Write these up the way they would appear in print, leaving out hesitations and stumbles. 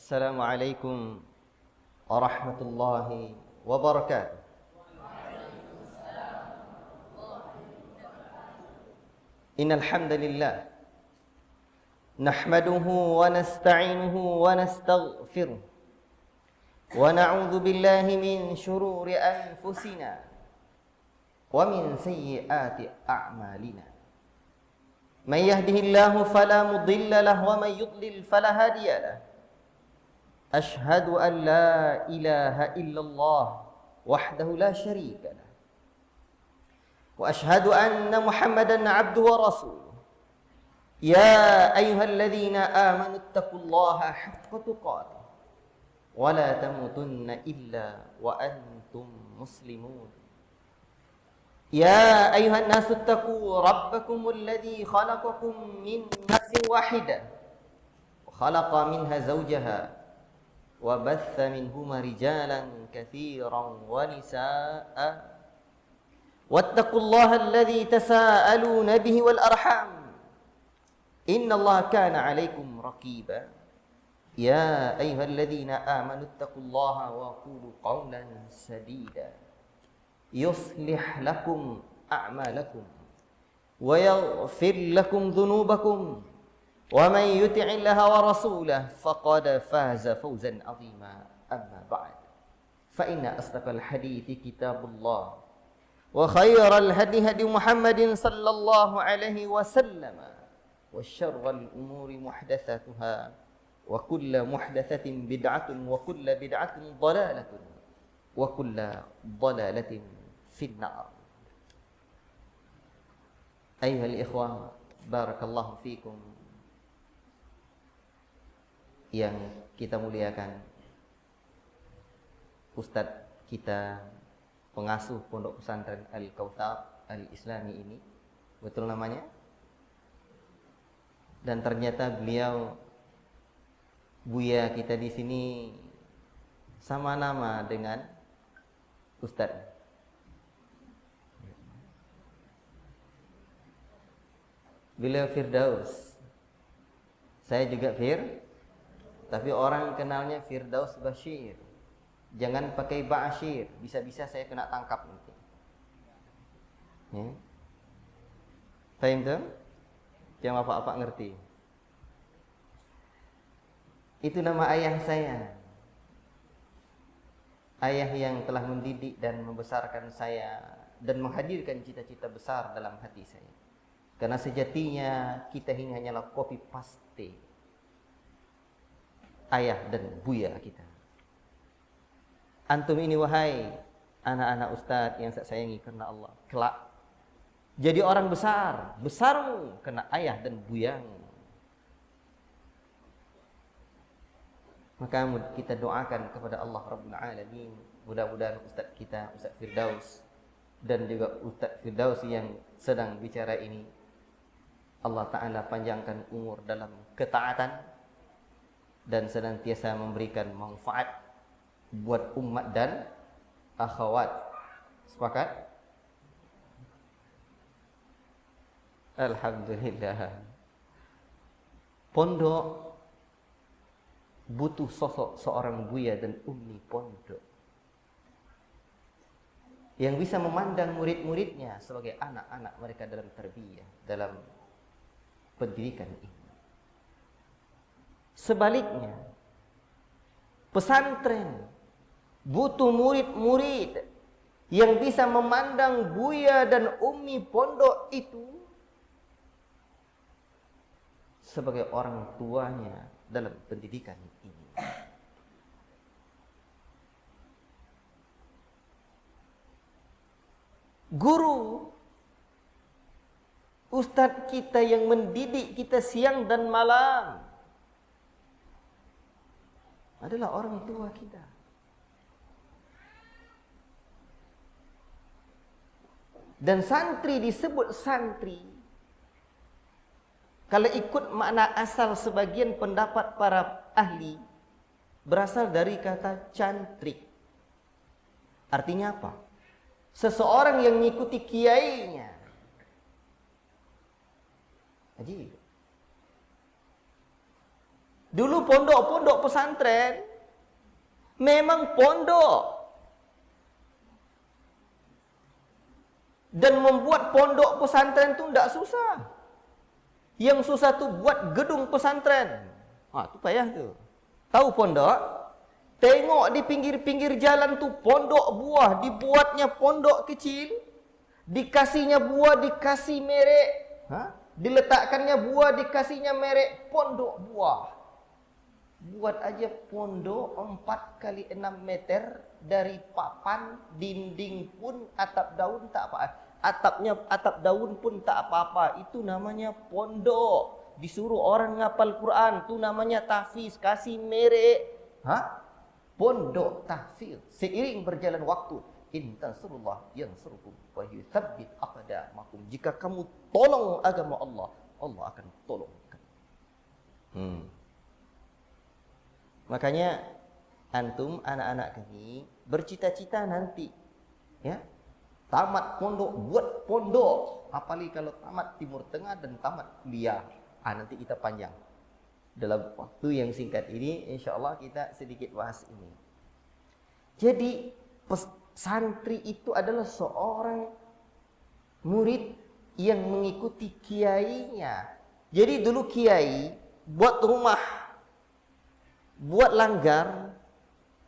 Assalamualaikum warahmatullahi wabarakatuh. Innal hamdalillah nahmaduhu wa nasta'inuhu wa nastaghfiruh wa na'udzu billahi min shururi anfusina wa min sayyiati a'malina. May yahdihillahu fala mudilla lahu wa may yudlil fala hadiya lahu. Ashhadu an la ilaha illallah wahdahu la syarika lah. Wa ashhadu anna Muhammadan abduhu wa rasuluh. Ya ayyuhalladzina amanu taqullaha haqqa tuqatih wa la tamutunna illa wa antum muslimun. Ya ayyuhan nasu taqu rabbakumul ladzi khalaqakum min nafsin wahidah wa khalaqa minha zawjaha wa batha minhuma rijalan katsiran wa nisaa'a wattaqullaha alladzi tasaaluna bihi wal arham innallaha kana 'alaikum raqiba. Ya ayyuhalladzina amanu taqullaha wa qulu qawlan sadida yuslih lakum a'malakum wa yaghfir lakum dhunubakum wa man yuti'illaha wa rasulahu faqad faza fawzan 'azima. Amma ba'd, fa inna asdaqal hadithi kitabullah wa khairal hadi hadi Muhammadin sallallahu alaihi wasallam wa syarral umuri muhdatsatuha wa kullu muhdatsatin bid'atun wa kullu bid'atin dhalalatun wa kullu dhalalatin finnar. Ayyuhal ikhwah, barakallahu fikum yang kita muliakan, Ustadz kita pengasuh Pondok Pesantren Al-Kautsar Al-Islami ini, betul namanya? Dan ternyata beliau, Buya kita di sini sama nama dengan Ustadz. Beliau Firdaus, saya juga tapi orang kenalnya Firdaus Bashir. Jangan pakai Ba'asyir, bisa-bisa saya kena tangkap nanti. Ya. Paham tuh? Yang apa-apa ngerti. Itu nama ayah saya. Ayah yang telah mendidik dan membesarkan saya dan menghadirkan cita-cita besar dalam hati saya. Karena sejatinya kita ini hanyalah copy paste ayah dan buya kita. Antum ini wahai anak-anak ustadz yang saya sayangi karena Allah, kelak jadi orang besar, besarmu karena ayah dan buyamu. Maka kita doakan kepada Allah Rabbul Alamin, mudah-mudahan ustadz kita, Ustadz Firdaus, dan juga Ustadz Firdaus yang sedang bicara ini, Allah Ta'ala panjangkan umur dalam ketaatan dan senantiasa memberikan manfaat buat umat dan akhwat. Sepakat? Alhamdulillah. Pondok butuh sosok seorang buya dan ummi pondok yang bisa memandang murid-muridnya sebagai anak-anak mereka dalam tarbiyah, dalam pendidikan ini. Sebaliknya, pesantren butuh murid-murid yang bisa memandang buya dan ummi pondok itu sebagai orang tuanya dalam pendidikan ini. Guru, ustadz kita yang mendidik kita siang dan malam adalah orang tua kita. Dan santri disebut santri kalau ikut makna asal sebagian pendapat para ahli berasal dari kata cantrik. Artinya apa? Seseorang yang mengikuti kiainya. Ajib. Dulu pondok-pondok pesantren memang pondok. Dan membuat pondok pesantren itu tidak susah. Yang susah tuh buat gedung pesantren. Itu payah tuh. Tahu pondok? Tengok di pinggir-pinggir jalan tuh pondok buah. Dibuatnya pondok kecil. Dikasihnya buah, dikasih merek. Diletakkannya buah, dikasihnya merek pondok buah. Buat aja pondok 4 kali 6 meter dari papan, dinding pun, atap daun tak apa. Atap daun pun tak apa-apa. Itu namanya pondok. Disuruh orang ngapal Quran, itu namanya tahfiz, kasih merek. Pondok tahfiz. Seiring berjalan waktu, in tansurullah yansurkum wa yuthabbit aqdamakum. Jika kamu tolong agama Allah, Allah akan tolong kamu. Makanya antum anak-anak kami bercita-cita nanti ya tamat pondok, buat pondok. Apalagi kalau tamat Timur Tengah dan tamat kuliah. Nanti kita panjang. Dalam waktu yang singkat ini insyaallah kita sedikit bahas ini. Jadi santri itu adalah seorang murid yang mengikuti kiainya. Jadi dulu kiai buat rumah, buat langgar.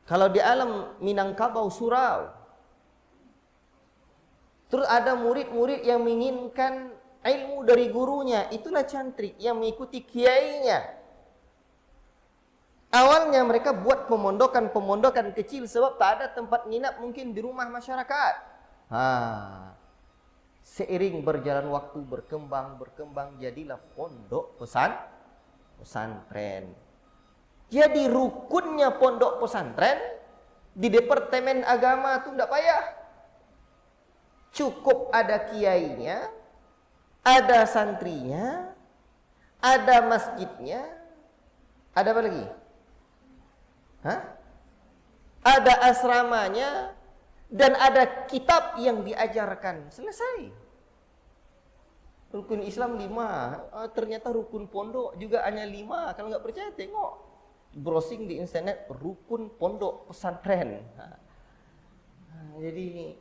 Kalau di alam Minangkabau, surau. Terus ada murid-murid yang menginginkan ilmu dari gurunya. Itulah santri yang mengikuti kiainya. Awalnya mereka buat pemondokan kecil sebab tak ada tempat nginap mungkin di rumah masyarakat. Seiring berjalan waktu berkembang jadilah pondok pesantren. Jadi rukunnya pondok pesantren di Departemen Agama itu tidak payah. Cukup ada kiainya, ada santrinya, ada masjidnya, ada apa lagi? Ada asramanya, dan ada kitab yang diajarkan. Selesai. Rukun Islam 5. Ternyata rukun pondok juga hanya 5. Kalau nggak percaya tengok, browsing di internet rukun pondok pesantren. Jadi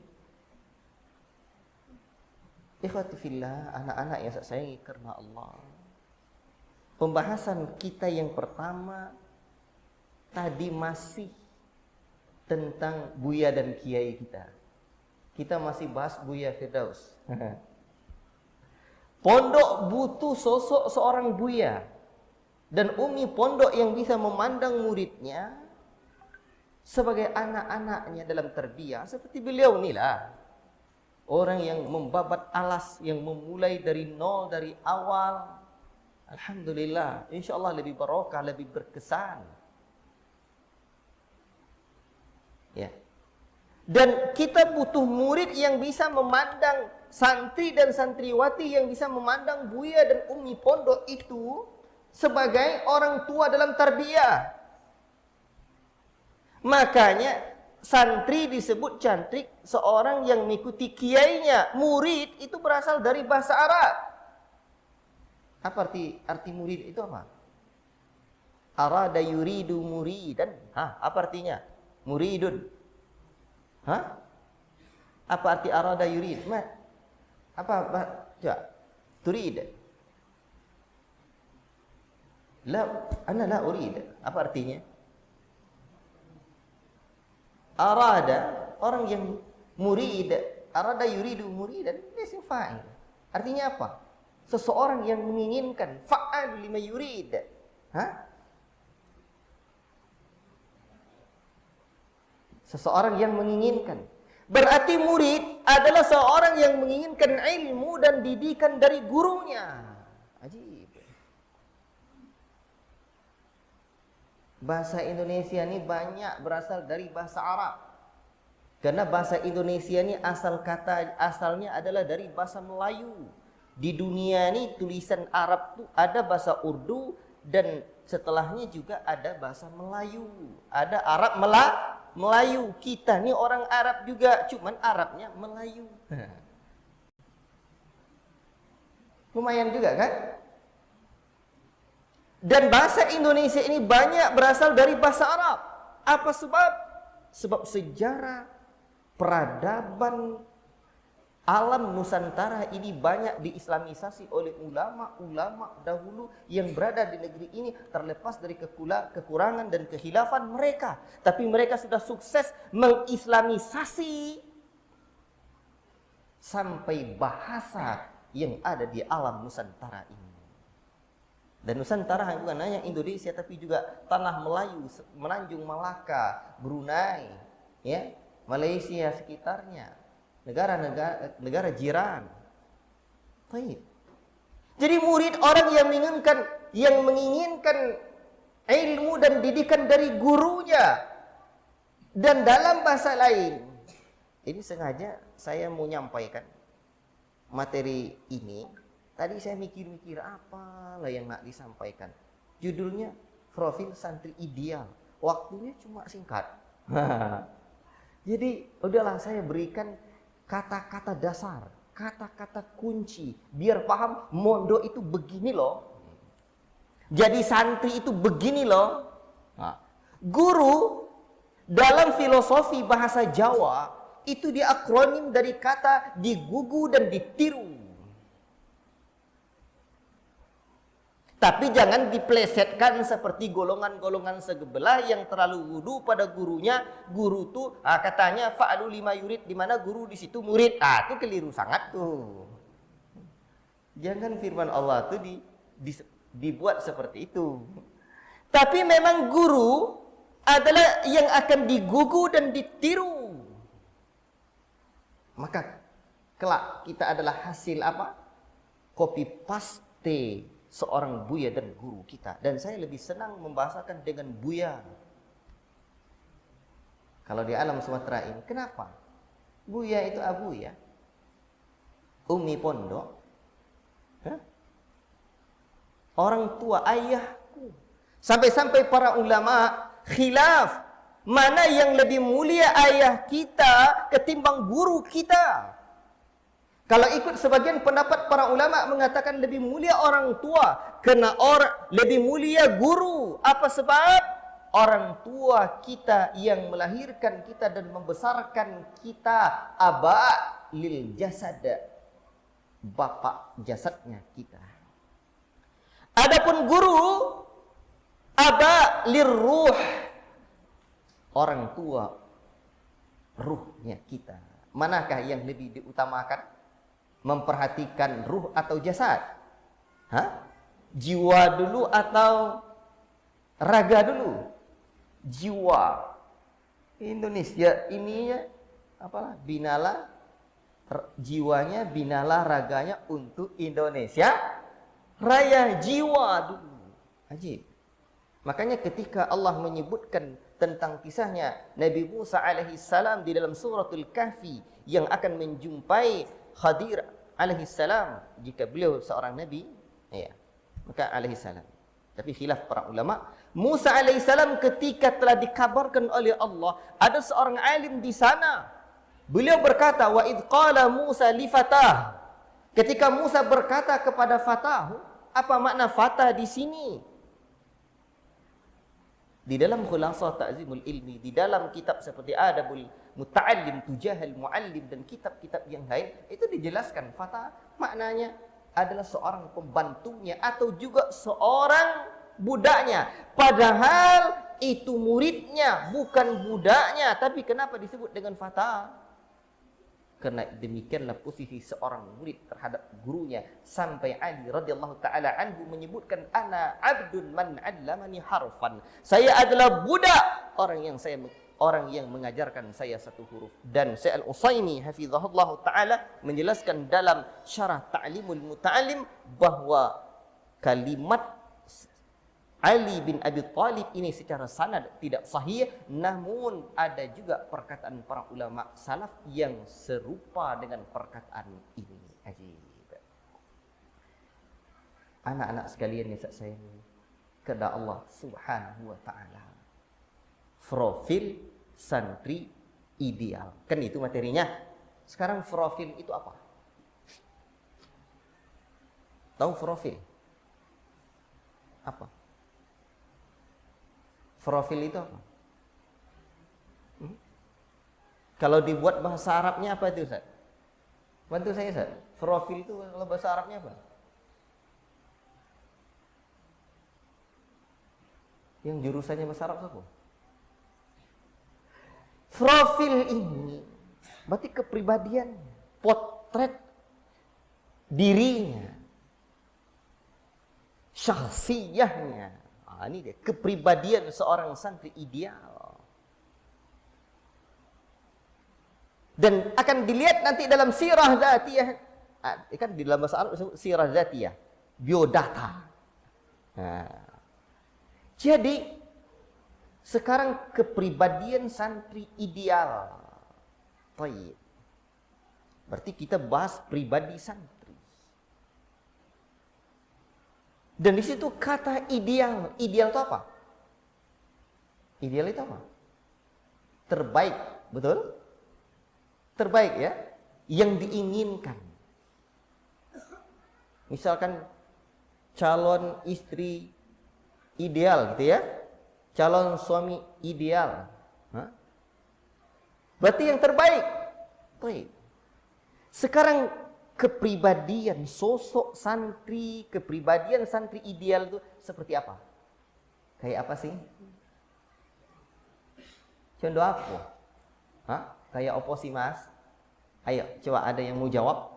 ikhwati fillah, anak-anak yang saya sayangi karena Allah. Pembahasan kita yang pertama tadi masih tentang Buya dan Kiai kita. Kita masih bahas Buya Firdaus. Pondok butuh sosok seorang Buya dan umi pondok yang bisa memandang muridnya sebagai anak-anaknya dalam terbiah. Seperti beliau inilah. Orang yang membabat alas, yang memulai dari nol, dari awal. Alhamdulillah, insyaAllah lebih barokah, lebih berkesan. Ya. Dan kita butuh murid yang bisa memandang, santri dan santriwati yang bisa memandang Buya dan umi pondok itu sebagai orang tua dalam tarbiyah. Makanya santri disebut cantrik seorang yang mengikuti kiainya. Murid itu berasal dari bahasa Arab. Apa arti murid itu apa? Arada yuridu muridan. Apa artinya? Muridun. Apa arti arada yurid? Apa? Coba. Turid. Ana la urid. Apa artinya? Arada, orang yang murid. Arada yuridu muridan. Isim fa'il. Artinya apa? Seseorang yang menginginkan. Fa'al lima yurid. Seseorang yang menginginkan. Berarti murid adalah seorang yang menginginkan ilmu dan didikan dari gurunya. Ajib. Bahasa Indonesia ini banyak berasal dari bahasa Arab. Karena bahasa Indonesia ini asalnya adalah dari bahasa Melayu. Di dunia ini tulisan Arab itu ada bahasa Urdu dan setelahnya juga ada bahasa Melayu. Ada Arab Melayu. Kita nih orang Arab juga, cuman Arabnya Melayu. Lumayan juga kan? Dan bahasa Indonesia ini banyak berasal dari bahasa Arab. Apa sebab? Sebab sejarah peradaban alam Nusantara ini banyak diislamisasi oleh ulama-ulama dahulu yang berada di negeri ini, terlepas dari kekurangan dan kekhilafan mereka. Tapi mereka sudah sukses mengislamisasi sampai bahasa yang ada di alam Nusantara ini. Dan Nusantara bukan hanya Indonesia, tapi juga tanah Melayu, Semenanjung Malaka, Brunei, ya, Malaysia sekitarnya, negara jiran. Baik. Jadi murid orang yang menginginkan ilmu dan didikan dari gurunya. Dan dalam bahasa lain, ini sengaja saya mau nyampaikan materi ini. Tadi saya mikir-mikir apalah yang nak disampaikan. Judulnya Profil Santri Ideal. Waktunya cuma singkat. Jadi udahlah saya berikan kata-kata dasar, kata-kata kunci, biar paham mondok itu begini loh. Jadi santri itu begini loh. Nah, guru dalam filosofi bahasa Jawa itu diakronim dari kata digugu dan ditiru. Tapi jangan diplesetkan seperti golongan-golongan sebelah yang terlalu wudu pada gurunya. Guru tuh katanya fa'alu lima yurid, di mana guru di situ murid. Itu keliru sangat tuh. Jangan firman Allah tuh dibuat seperti itu. Tapi memang guru adalah yang akan digugu dan ditiru. Maka kelak kita adalah hasil apa? Copy paste seorang buya dan guru kita. Dan saya lebih senang membahasakan dengan buya. Kalau di alam Sumatera ini, kenapa? Buya itu abu ya. Umi pondok. Orang tua, ayahku. Sampai-sampai para ulama khilaf. Mana yang lebih mulia ayah kita ketimbang guru kita? Kalau ikut sebagian pendapat para ulama mengatakan lebih mulia orang tua, karena lebih mulia guru. Apa sebab? Orang tua kita yang melahirkan kita dan membesarkan kita, aba lil jasad, bapak jasadnya kita. Adapun guru, aba lir ruh, orang tua ruhnya kita. Manakah yang lebih diutamakan? Memperhatikan ruh atau jasad? Jiwa dulu atau raga dulu? Jiwa. Indonesia ini ya apalah, binalah jiwanya, binalah raganya untuk Indonesia Raya. Jiwa dulu. Ajib. Makanya ketika Allah menyebutkan tentang kisahnya Nabi Musa alaihi salam di dalam suratul Kahfi yang akan menjumpai Khadir alaihi salam, jika beliau seorang nabi, ya, maka alaihi salam. Tapi khilaf para ulama. Musa alaihi salam ketika telah dikabarkan oleh Allah ada seorang alim di sana. Beliau berkata, wa id qala Musa li fatah. Ketika Musa berkata kepada fatahu, apa makna fatah di sini? Di dalam Khulasah Ta'zimul Ilmi, di dalam kitab seperti Adabul Muta'allim, Tujahal Mu'allim, dan kitab-kitab yang lain, itu dijelaskan fatah maknanya adalah seorang pembantunya atau juga seorang budaknya. Padahal itu muridnya, bukan budaknya. Tapi kenapa disebut dengan fatah? Karena demikianlah posisi seorang murid terhadap gurunya. Sampai Ali radhiyallahu ta'ala anhu menyebutkan, ana abdun man 'allamani harfan. Saya adalah budak orang yang mengajarkan saya satu huruf. Dan Syekh Al-Utsaimin hafizahullah ta'ala menjelaskan dalam syarah Ta'limul Muta'allim bahwa kalimat Ali bin Abi Thalib ini secara sanad tidak sahih, namun ada juga perkataan para ulama salaf yang serupa dengan perkataan ini. Ajib. Anak-anak sekalian yang saya sayangi, kepada Allah Subhanahu wa taala. Profil santri ideal. Kan itu materinya. Sekarang profil itu apa? Tahu profil? Apa? Profil itu apa? Kalau dibuat bahasa Arabnya apa itu, Ustaz? Bantu saya, Ustaz. Profil itu kalau bahasa Arabnya apa? Yang jurusannya bahasa Arab siapa? Profil ini berarti kepribadian, potret dirinya, syakhsiyahnya. Ini dia kepribadian seorang santri ideal. Dan akan dilihat nanti dalam sirah dzatiyah. Kan di dalam bahasa Arab disebut sirah dzatiyah, biodata. Nah, jadi sekarang kepribadian santri ideal. Baik. Berarti kita bahas pribadi santri. Dan di situ kata ideal. Ideal itu apa? Ideal itu apa? Terbaik, betul? Terbaik ya, yang diinginkan. Misalkan calon istri ideal gitu ya, calon suami ideal. Berarti yang terbaik. Baik. Sekarang kepribadian sosok santri, kepribadian santri ideal itu seperti apa? Kayak apa sih? Contoh apa? Kayak apa sih, Mas? Ayo, coba ada yang mau jawab?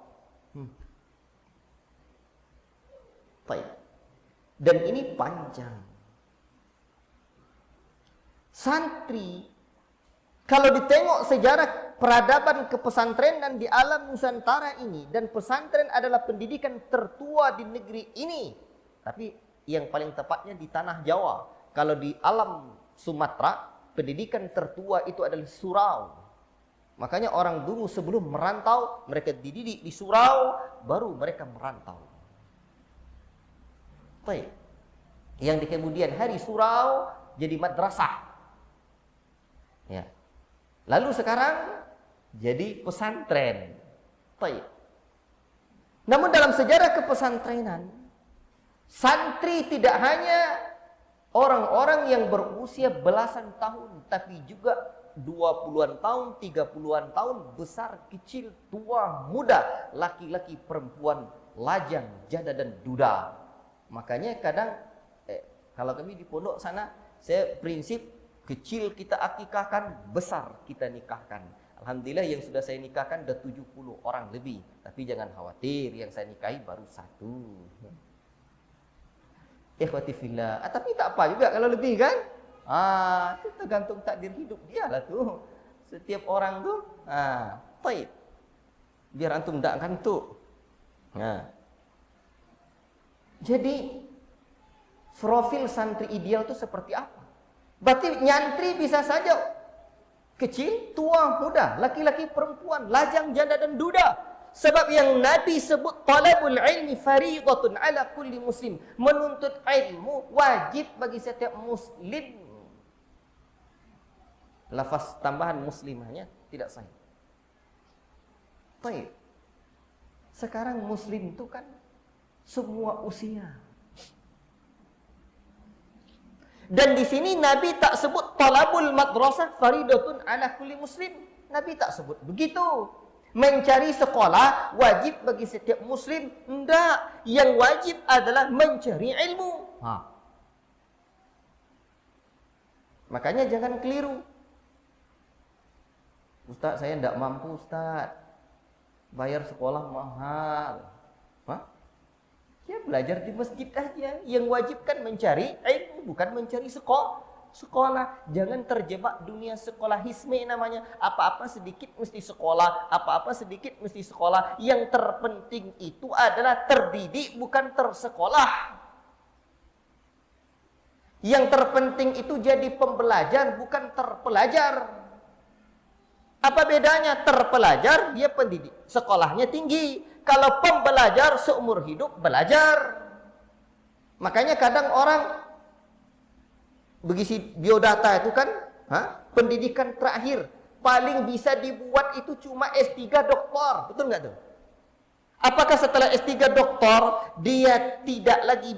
Baik. Dan ini panjang. Santri, kalau ditengok sejarah peradaban kepesantrenan di alam Nusantara ini, dan pesantren adalah pendidikan tertua di negeri ini, tapi yang paling tepatnya di tanah Jawa. Kalau di alam Sumatera, pendidikan tertua itu adalah surau. Makanya orang dulu sebelum merantau, mereka dididik di surau, baru mereka merantau. Baik. Yang di kemudian hari surau jadi madrasah. Ya. Lalu sekarang jadi pesantren. Baik. Namun dalam sejarah kepesantrenan, santri tidak hanya orang-orang yang berusia belasan tahun, tapi juga 20-an tahun, 30-an tahun, besar, kecil, tua, muda, laki-laki, perempuan, lajang, janda dan duda. Makanya kadang kalau kami di pondok sana, saya prinsip kecil kita akikahkan, besar kita nikahkan. Alhamdulillah yang sudah saya nikahkan sudah 70 orang lebih. Tapi jangan khawatir, yang saya nikahi baru 1. Ikhwati fillah. Tapi tak apa juga kalau lebih kan? Itu tergantung takdir hidup dia lah tuh. Setiap orang tuh, baik. Biar antum tak kantuk. Jadi profil santri ideal itu seperti apa? Berarti nyantri bisa saja kecil, tua, muda, laki-laki, perempuan, lajang, janda dan duda. Sebab yang Nabi sebut talabul ilmi fariidatun ala kulli muslim. Menuntut ilmu wajib bagi setiap muslim. Lafaz tambahan muslimahnya tidak sahih. Baik. Sekarang muslim itu kan semua usia. Dan di sini Nabi tak sebut talabul madrasah faridatun ala kulli muslim. Nabi tak sebut begitu. Mencari sekolah wajib bagi setiap muslim. Enggak. Yang wajib adalah mencari ilmu. Makanya jangan keliru. Ustaz, saya tidak mampu, Ustaz. Bayar sekolah mahal. Ya belajar di masjid aja. Yang wajib kan mencari ilmu, bukan mencari sekolah. Jangan terjebak dunia sekolahisme namanya. Apa-apa sedikit mesti sekolah, apa-apa sedikit mesti sekolah. Yang terpenting itu adalah terdidik, bukan tersekolah. Yang terpenting itu jadi pembelajar, bukan terpelajar. Apa bedanya? Terpelajar, dia pendidik, sekolahnya tinggi. Kalau pembelajar seumur hidup belajar. Makanya kadang orang begisi biodata itu kan, pendidikan terakhir paling bisa dibuat itu cuma S3 doktor, betul nggak tuh? Apakah setelah S3 doktor dia tidak lagi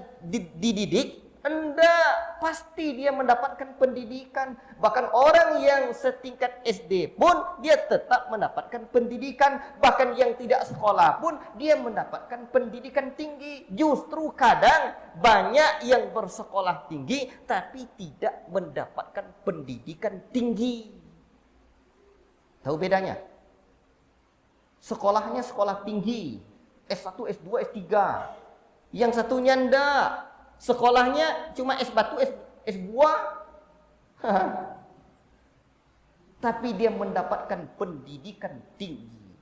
dididik? Enggak, pasti dia mendapatkan pendidikan. Bahkan orang yang setingkat SD pun dia tetap mendapatkan pendidikan. Bahkan yang tidak sekolah pun dia mendapatkan pendidikan tinggi. Justru kadang banyak yang bersekolah tinggi tapi tidak mendapatkan pendidikan tinggi. Tahu bedanya? Sekolahnya sekolah tinggi, S1, S2, S3. Yang satunya enggak. Sekolahnya cuma es batu, es buah. Tapi dia mendapatkan pendidikan tinggi.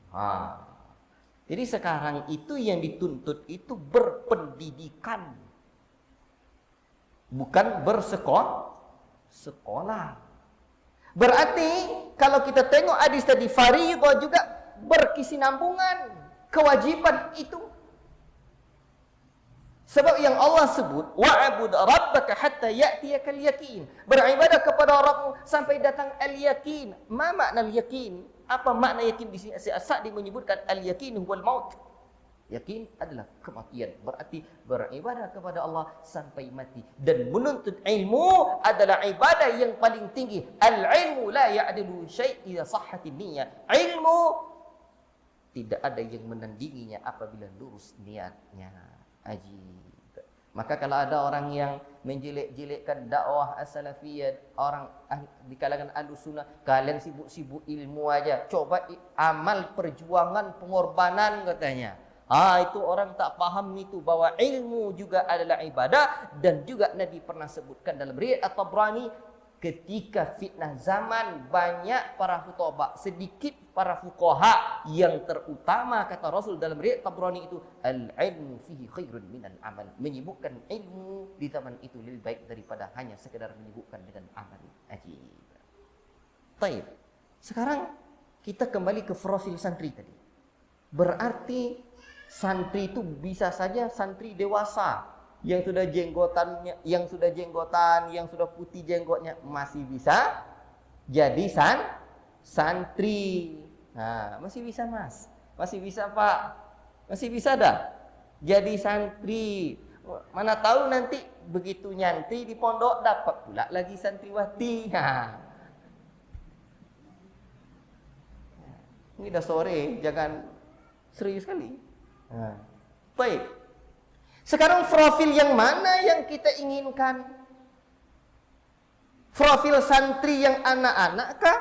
Jadi sekarang itu yang dituntut itu berpendidikan. Bukan sekolah. Berarti kalau kita tengok hadis tadi, fardhu juga berkesinambungan. Kewajiban itu. Sebab yang Allah sebut, wa'bud rabbaka hatta ya'tiyakal yaqin. Beribadah kepada Rabbmu sampai datang al-yaqin. Ma makna al-yaqin? Apa makna yakin di sini? As-Sa'di menyebutkan al-yaqin huwal maut. Yakin adalah kematian. Berarti beribadah kepada Allah sampai mati. Dan menuntut ilmu adalah ibadah yang paling tinggi. Al-ilmu la ya'dilu syai' idza sahhatin niyyah. Ilmu tidak ada yang menandinginya apabila lurus niatnya. Maka kalau ada orang yang menjelek-jelekkan dakwah as-salafiyah, orang di kalangan Ahlussunnah, kalian sibuk-sibuk ilmu aja, coba amal perjuangan pengorbanan katanya. Itu orang tak paham itu bahwa ilmu juga adalah ibadah. Dan juga Nabi pernah sebutkan dalam riwayat At-Tabrani, ketika fitnah zaman banyak para khutbah, sedikit para fuqaha. Yang terutama kata Rasul dalam riwayat Tabrani itu, al-ilmu fihi khairun minal amal. Menyibukkan ilmu di zaman itu lebih baik daripada hanya sekedar menyibukkan dengan amal. Ajib. Baik. Sekarang kita kembali ke profil santri tadi. Berarti santri itu bisa saja santri dewasa. Yang sudah jenggotannya, yang sudah putih jenggotnya masih bisa jadi santri. Masih bisa Mas, masih bisa Pak, masih bisa dah jadi santri. Mana tahu nanti begitu nyantri di pondok dapat pula lagi santriwati. Ini dah sore, jangan serius sekali. Baik. Sekarang profil yang mana yang kita inginkan? Profil santri yang anak-anak kah?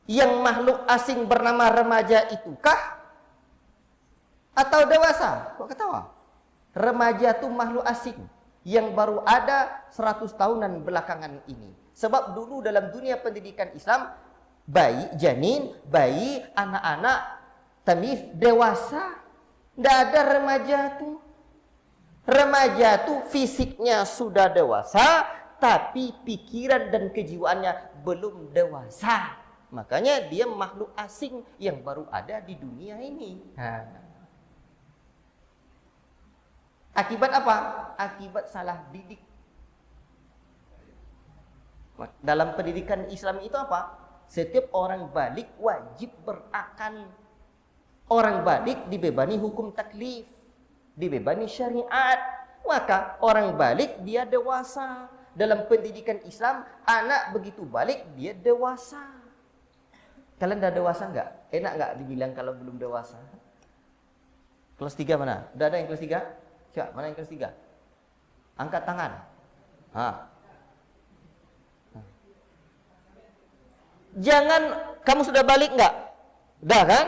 Yang makhluk asing bernama remaja itu kah? Atau dewasa? Kok ketawa? Remaja itu makhluk asing yang baru ada 100 tahunan belakangan ini. Sebab dulu dalam dunia pendidikan Islam, bayi, janin, bayi, anak-anak, tamyiz, dewasa. Tidak ada remaja tuh. Remaja tuh fisiknya sudah dewasa, tapi pikiran dan kejiwaannya belum dewasa. Makanya dia makhluk asing yang baru ada di dunia ini. Akibat apa? Akibat salah didik. Dalam pendidikan Islam itu apa? Setiap orang balik wajib berakal. Orang balik dibebani hukum taklif, dibebani syariat. Maka orang balik dia dewasa. Dalam pendidikan Islam, anak begitu balik dia dewasa. Kalian dah dewasa enggak? Enak enggak dibilang kalau belum dewasa? Kelas 3 mana? Udah ada yang kelas 3? Siapa? Mana yang kelas 3? Angkat tangan. Jangan, kamu sudah balik enggak? Udah kan?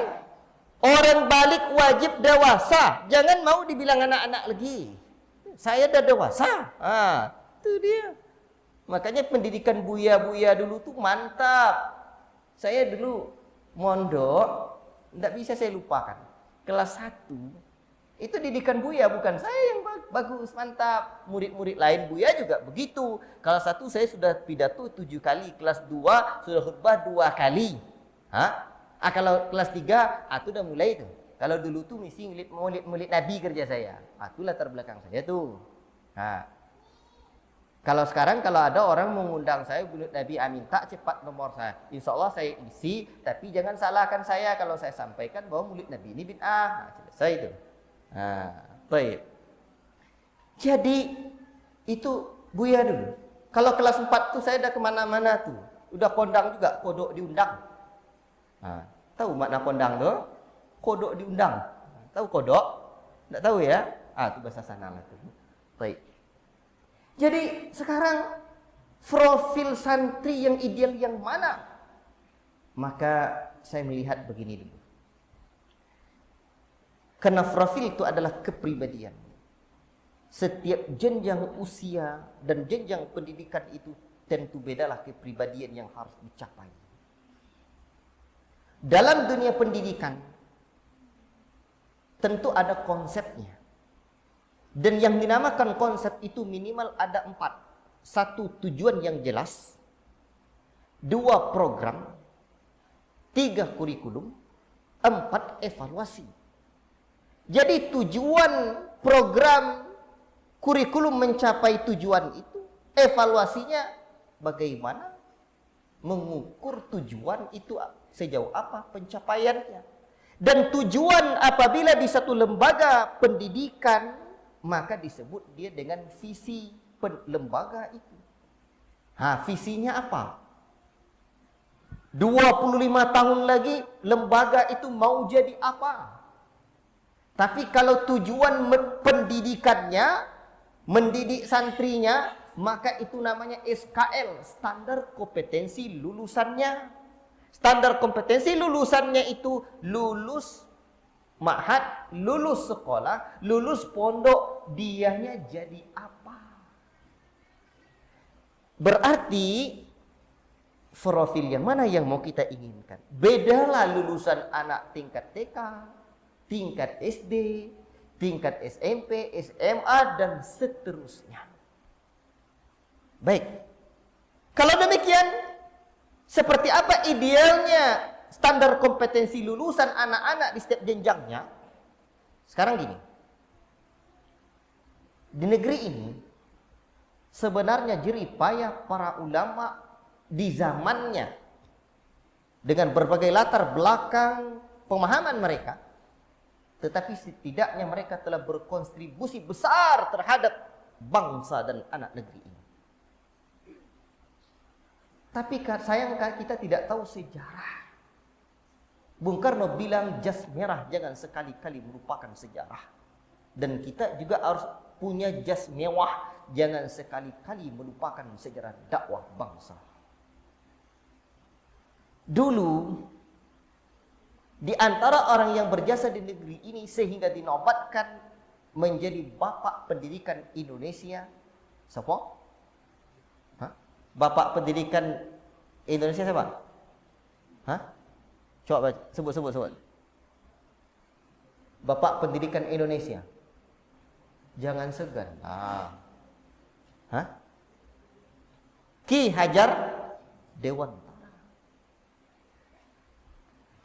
Orang balik wajib dewasa. Jangan mau dibilang anak-anak lagi. Saya dah dewasa. Itu dia. Makanya pendidikan buya-buya dulu tuh mantap. Saya dulu mondok, tidak bisa saya lupakan. Kelas 1, itu didikan buya, bukan saya yang bagus, mantap. Murid-murid lain buya juga begitu. Kelas 1 saya sudah pidato 7 kali. Kelas 2 sudah khutbah 2 kali. Kalau kelas 3, itu udah mulai tuh. Kalau dulu tuh mesti murid Nabi kerja saya. Itu latar belakang saya tuh. Kalau sekarang kalau ada orang mengundang saya murid Nabi, minta cepat nomor saya. Insya Allah saya isi, tapi jangan salahkan saya kalau saya sampaikan bahwa murid Nabi ini bid'ah. Selesai itu. Baik. Jadi itu Buya dulu. Kalau kelas 4 tuh saya udah kemana-mana tuh. Udah kondang juga, kodok diundang. Nah, tahu makna kondang tuh? Kodok diundang. Tahu kodok? Nggak tahu ya? Itu bahasa sana lah tuh. Baik. Jadi sekarang profil santri yang ideal yang mana? Maka saya melihat begini dulu. Karena profil itu adalah kepribadian. Setiap jenjang usia dan jenjang pendidikan itu tentu bedalah kepribadian yang harus dicapai. Dalam dunia pendidikan tentu ada konsepnya. Dan yang dinamakan konsep itu minimal ada 4. 1, tujuan yang jelas. 2, program. 3, kurikulum. 4, evaluasi. Jadi tujuan program kurikulum mencapai tujuan itu, evaluasinya bagaimana mengukur tujuan itu sejauh apa pencapaiannya. Dan tujuan apabila di satu lembaga pendidikan, maka disebut dia dengan visi lembaga itu. Visinya apa? 25 tahun lagi lembaga itu mau jadi apa? Tapi kalau tujuan pendidikannya mendidik santrinya, maka itu namanya SKL, standar kompetensi lulusannya. Standar kompetensi lulusannya itu lulus ma'had, lulus sekolah, lulus pondok, dianya jadi apa? Berarti profil yang mana yang mau kita inginkan? Bedalah lulusan anak tingkat TK, tingkat SD, tingkat SMP, SMA, dan seterusnya. Baik. Kalau demikian, seperti apa idealnya standar kompetensi lulusan anak-anak di setiap jenjangnya? Sekarang gini. Di negeri ini, sebenarnya jerih payah para ulama di zamannya, dengan berbagai latar belakang pemahaman mereka, tetapi setidaknya mereka telah berkontribusi besar terhadap bangsa dan anak negeri ini. Tapi sayang kita tidak tahu sejarah. Bung Karno bilang jas merah jangan sekali-kali merupakan sejarah. Dan kita juga harus punya jas mewah, jangan sekali-kali melupakan sejarah dakwah bangsa. Dulu, di antara orang yang berjasa di negeri ini sehingga dinobatkan menjadi Bapak Pendidikan Indonesia, siapa? Bapak Pendidikan Indonesia siapa? Coba sebut. Bapak Pendidikan Indonesia. Jangan segan. Ki Hajar Dewantara.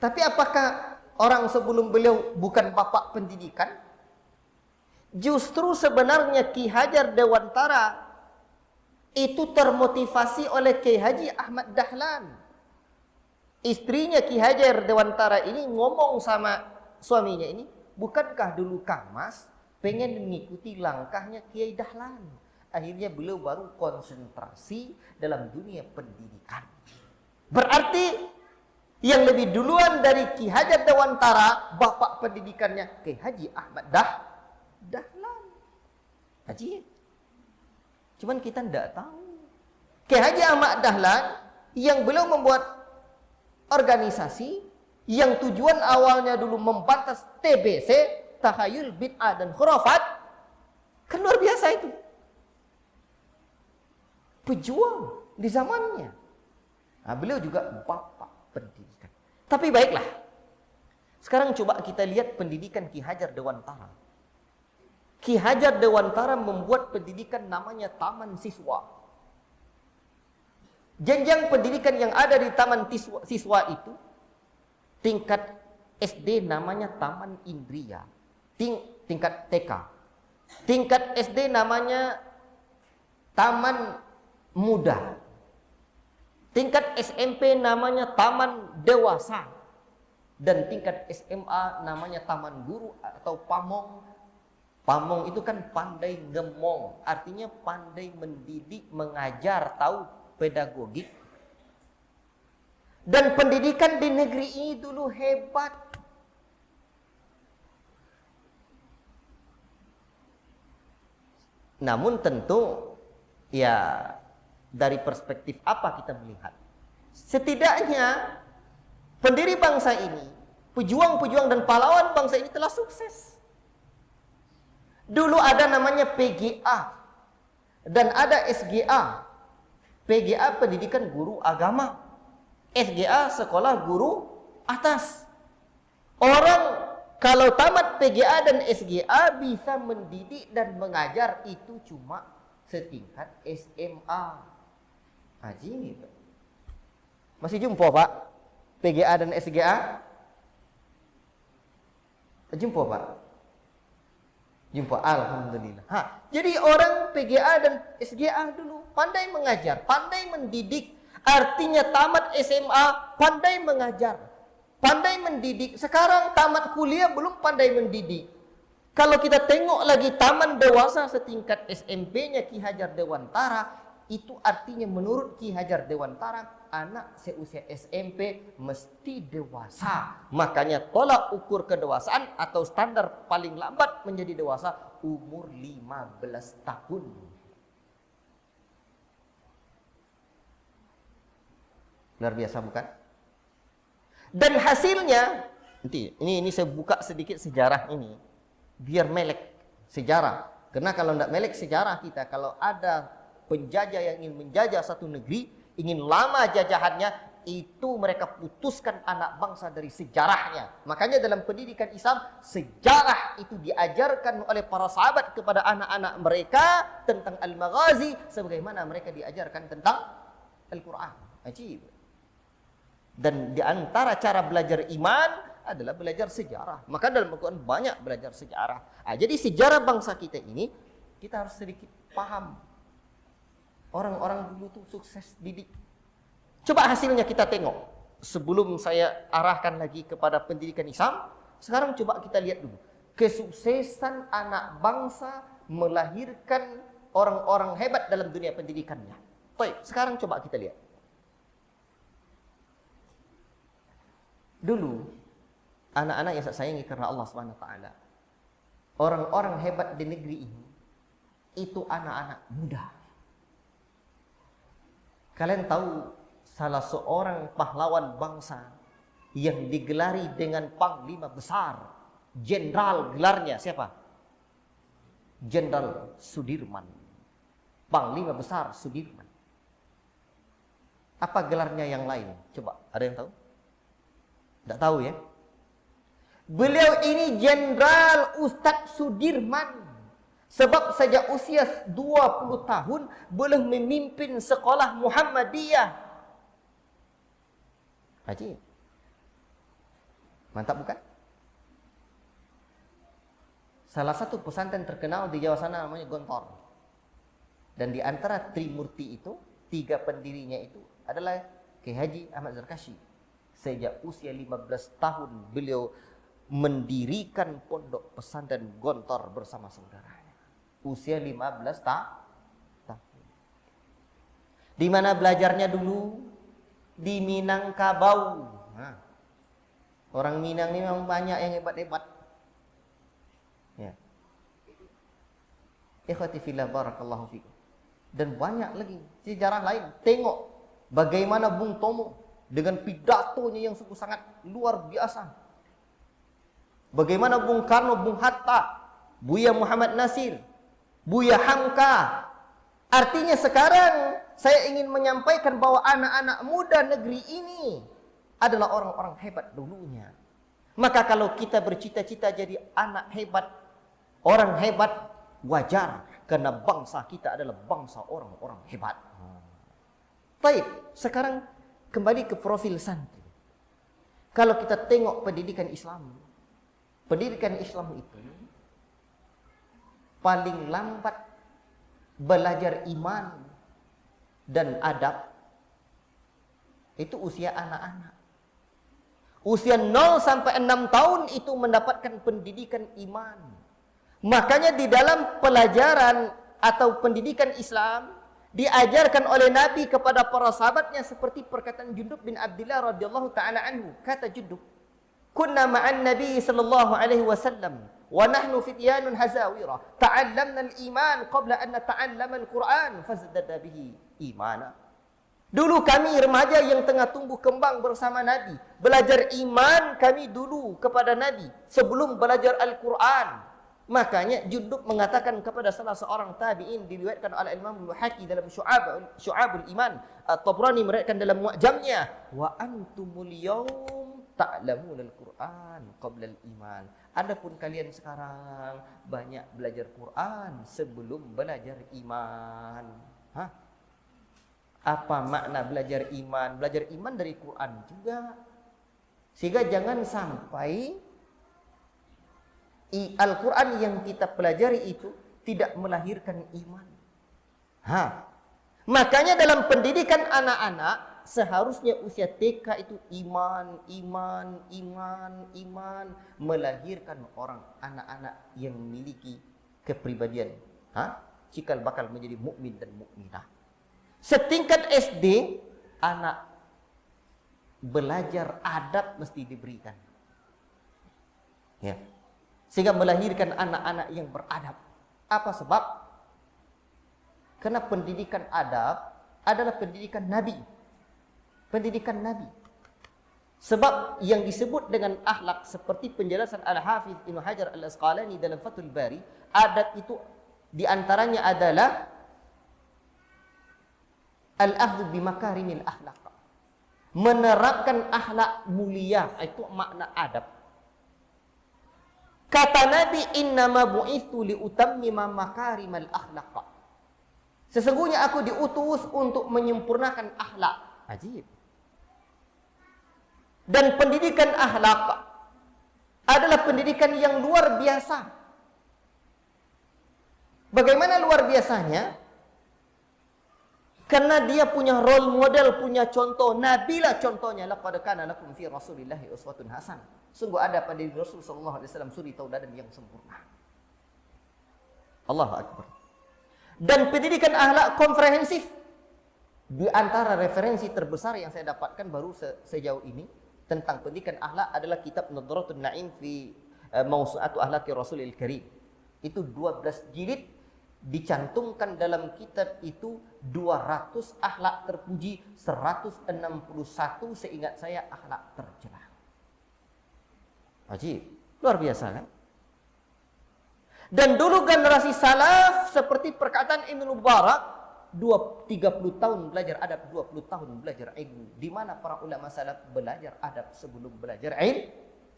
Tapi apakah orang sebelum beliau bukan bapak pendidikan? Justru sebenarnya Ki Hajar Dewantara itu termotivasi oleh Kiai Haji Ahmad Dahlan. Istrinya Ki Hajar Dewantara ini ngomong sama suaminya ini, bukankah dulu Kang Mas pengen mengikuti langkahnya Kiai Dahlan? Akhirnya beliau baru konsentrasi dalam dunia pendidikan. Berarti yang lebih duluan dari Ki Hajar Dewantara, bapak pendidikannya Kiai Haji Ahmad Dahlan. Haji. Cuman kita tidak tahu. Kiai Haji Ahmad Dahlan yang beliau membuat organisasi yang tujuan awalnya dulu membatas TBC, tahayul, bid'ah, dan khurafat. Kan luar biasa itu. Pejuang di zamannya. Beliau juga bapak pendidikan. Tapi baiklah. Sekarang coba kita lihat pendidikan Ki Hajar Dewantara. Ki Hajar Dewantara membuat pendidikan namanya Taman Siswa. Jenjang pendidikan yang ada di Taman Siswa itu, tingkat SD namanya Taman Indria, tingkat TK. Tingkat SD namanya Taman Muda. Tingkat SMP namanya Taman Dewasa. Dan tingkat SMA namanya Taman Guru atau Pamong Pamong itu kan pandai ngemong, artinya pandai mendidik, mengajar, tahu pedagogik. Dan pendidikan di negeri ini dulu hebat. Namun tentu ya dari perspektif apa kita melihat? Setidaknya pendiri bangsa ini, pejuang-pejuang dan pahlawan bangsa ini telah sukses. Dulu ada namanya PGA dan ada SGA. PGA pendidikan guru agama, SGA sekolah guru atas. Orang kalau tamat PGA dan SGA bisa mendidik dan mengajar itu cuma setingkat SMA. Ajib. Masih jumpa Pak? PGA dan SGA? Jumpa Pak? Jumpa, alhamdulillah. Jadi orang PGA dan SGA dulu pandai mengajar, pandai mendidik. Artinya tamat SMA pandai mengajar, pandai mendidik. Sekarang tamat kuliah belum pandai mendidik. Kalau kita tengok lagi taman dewasa setingkat SMP-nya Ki Hajar Dewantara, itu artinya menurut Ki Hajar Dewantara anak seusia SMP mesti dewasa. Makanya tolak ukur kedewasaan atau standar paling lambat menjadi dewasa umur 15 tahun. Luar biasa bukan? Dan hasilnya, nanti ini saya buka sedikit sejarah ini biar melek sejarah. Karena kalau tidak melek sejarah kita, kalau ada penjajah yang ingin menjajah satu negeri, ingin lama jajahannya, itu mereka putuskan anak bangsa dari sejarahnya. Makanya dalam pendidikan Islam, sejarah itu diajarkan oleh para sahabat kepada anak-anak mereka tentang Al-Maghazi, sebagaimana mereka diajarkan tentang Al-Quran. Ajib. Dan di antara cara belajar iman adalah belajar sejarah. Maka dalam Al-Quran banyak belajar sejarah. Jadi sejarah bangsa kita ini, kita harus sedikit paham. Orang-orang dulu tuh sukses didik. Coba hasilnya kita tengok. Sebelum saya arahkan lagi kepada pendidikan Islam, sekarang coba kita lihat dulu. Kesuksesan anak bangsa melahirkan orang-orang hebat dalam dunia pendidikannya. Baik, sekarang coba kita lihat. Dulu, anak-anak yang saya sayangi karena Allah SWT, orang-orang hebat di negeri ini, itu anak-anak muda. Kalian tahu salah seorang pahlawan bangsa yang digelari dengan panglima besar, jenderal gelarnya siapa? Jenderal Sudirman. Panglima besar Sudirman. Apa gelarnya yang lain? Coba, ada yang tahu? Tidak tahu ya? Beliau ini Jenderal Ustadz Sudirman. Sebab sejak usia 20 tahun belum memimpin sekolah Muhammadiyah. Haji. Mantap bukan? Salah satu pesantren terkenal di Jawa sana namanya Gontor. Dan di antara Trimurti itu, 3 pendirinya itu adalah Kiai Haji Ahmad Zarkashi. Sejak usia 15 tahun beliau mendirikan pondok pesantren Gontor bersama saudaranya. Usia 15 tahun. Di mana belajarnya dulu? Di Minangkabau. Orang Minang ini memang banyak yang hebat-hebat. Ya. Ikhwati fillah barakallahu fikum. Dan banyak lagi sejarah lain. Tengok bagaimana Bung Tomo dengan pidatonya yang sungguh sangat luar biasa. Bagaimana Bung Karno, Bung Hatta, Buya Muhammad Nasir, Buya Hamka. Artinya sekarang saya ingin menyampaikan bahwa anak-anak muda negeri ini adalah orang-orang hebat dulunya. Maka kalau kita bercita-cita jadi anak hebat, orang hebat, wajar. Karena bangsa kita adalah bangsa orang-orang hebat. Baik, sekarang kembali ke profil santri. Kalau kita tengok pendidikan Islam itu paling lambat belajar iman dan adab itu usia anak-anak. Usia 0 sampai 6 tahun itu mendapatkan pendidikan iman. Makanya di dalam pelajaran atau pendidikan Islam diajarkan oleh Nabi kepada para sahabatnya seperti perkataan Jundub bin Abdillah radhiyallahu taala anhu. Kata Jundub, "Kunna ma'an Nabi sallallahu alaihi wasallam wa nahnu fityanun hazawira, ta'allamna al-iman qabla an nata'allama al-Qur'an fazdada bihi imana." Dulu kami remaja yang tengah tumbuh kembang bersama Nabi, belajar iman kami dulu kepada Nabi sebelum belajar Al-Qur'an. Makanya Jundub mengatakan kepada salah seorang tabi'in, diriwayatkan oleh Imam Al-Bukhari dalam Syu'abul Iman, At-Tabrani meriwayatkan dalam Mu'jamnya, wa antumul yawm ta'lamuna al-Qur'an qabla al-iman. Adapun kalian sekarang banyak belajar Quran sebelum belajar iman. Hah? Apa makna belajar iman? Belajar iman dari Quran juga. Sehingga jangan sampai Al-Quran yang kita pelajari itu tidak melahirkan iman. Makanya dalam pendidikan anak-anak seharusnya usia TK itu iman, melahirkan orang anak-anak yang memiliki kepribadian cikal bakal menjadi mukmin dan mukminah. Setingkat SD anak belajar adab mesti diberikan. Ya. Sehingga melahirkan anak-anak yang beradab. Apa sebab? Karena pendidikan adab adalah pendidikan Nabi. Pendidikan Nabi. Sebab yang disebut dengan akhlak seperti penjelasan Al-Hafidh Ibnu Hajar Al-Asqalani dalam Fathul Bari, adab itu diantaranya adalah al-akhdhu bimakarimil akhlaq. Menerapkan akhlak mulia, itu makna adab. Kata Nabi, innama bu'ithu liutammima makarimal akhlaq. Sesungguhnya aku diutus untuk menyempurnakan akhlak. Ajib. Dan pendidikan akhlak adalah pendidikan yang luar biasa. Bagaimana luar biasanya? Karena dia punya role model, punya contoh. Nabi lah contohnya. Laqad kana lakum fi Rasulillahi uswatun hasanah. Sungguh ada pada diri Rasul sallallahu alaihi wasallam suri tauladan yang sempurna. Allahu akbar. Dan pendidikan akhlak komprehensif. Di antara referensi terbesar yang saya dapatkan baru sejauh ini tentang pendidikan akhlak adalah kitab Nadratul Na'im fi Mawsu'atu Akhlaqi Rasulil Karim. Itu 12 jilid, dicantumkan dalam kitab itu 200 akhlak terpuji, 161 seingat saya akhlak tercela. Ajib, luar biasa kan? Dan dulu generasi salaf seperti perkataan Ibnu Mubarak, 30 tahun belajar adab, 20 tahun belajar ilmu. Di mana para ulama salaf belajar adab sebelum belajar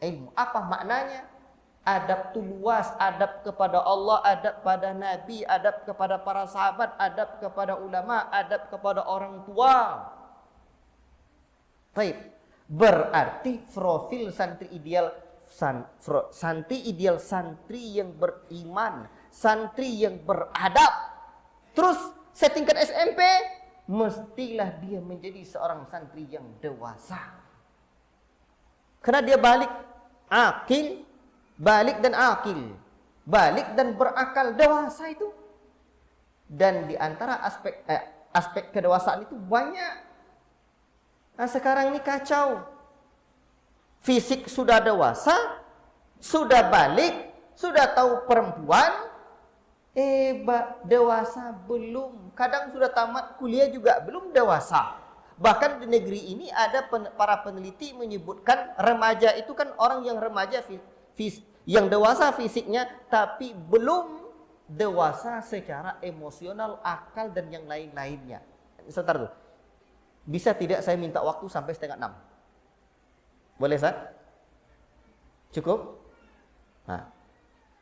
ilmu. Apa maknanya? Adab itu luas, adab kepada Allah, adab pada Nabi, adab kepada para sahabat, adab kepada ulama, adab kepada orang tua. Baik, berarti profil santri ideal santri yang beriman, santri yang beradab. Terus setingkat SMP mestilah dia menjadi seorang santri yang dewasa. Karena dia balik dan berakal, dewasa itu. Dan di antara aspek kedewasaan itu banyak. Nah, sekarang ini kacau. Fisik sudah dewasa, sudah balik, sudah tahu perempuan, dewasa belum. Kadang sudah tamat kuliah juga belum dewasa. Bahkan di negeri ini ada para peneliti menyebutkan remaja itu kan orang yang remaja yang dewasa fisiknya tapi belum dewasa secara emosional, akal dan yang lain-lainnya. Sebentar tuh. Bisa tidak saya minta waktu sampai 5:30? Boleh, Ustaz? Cukup? Nah,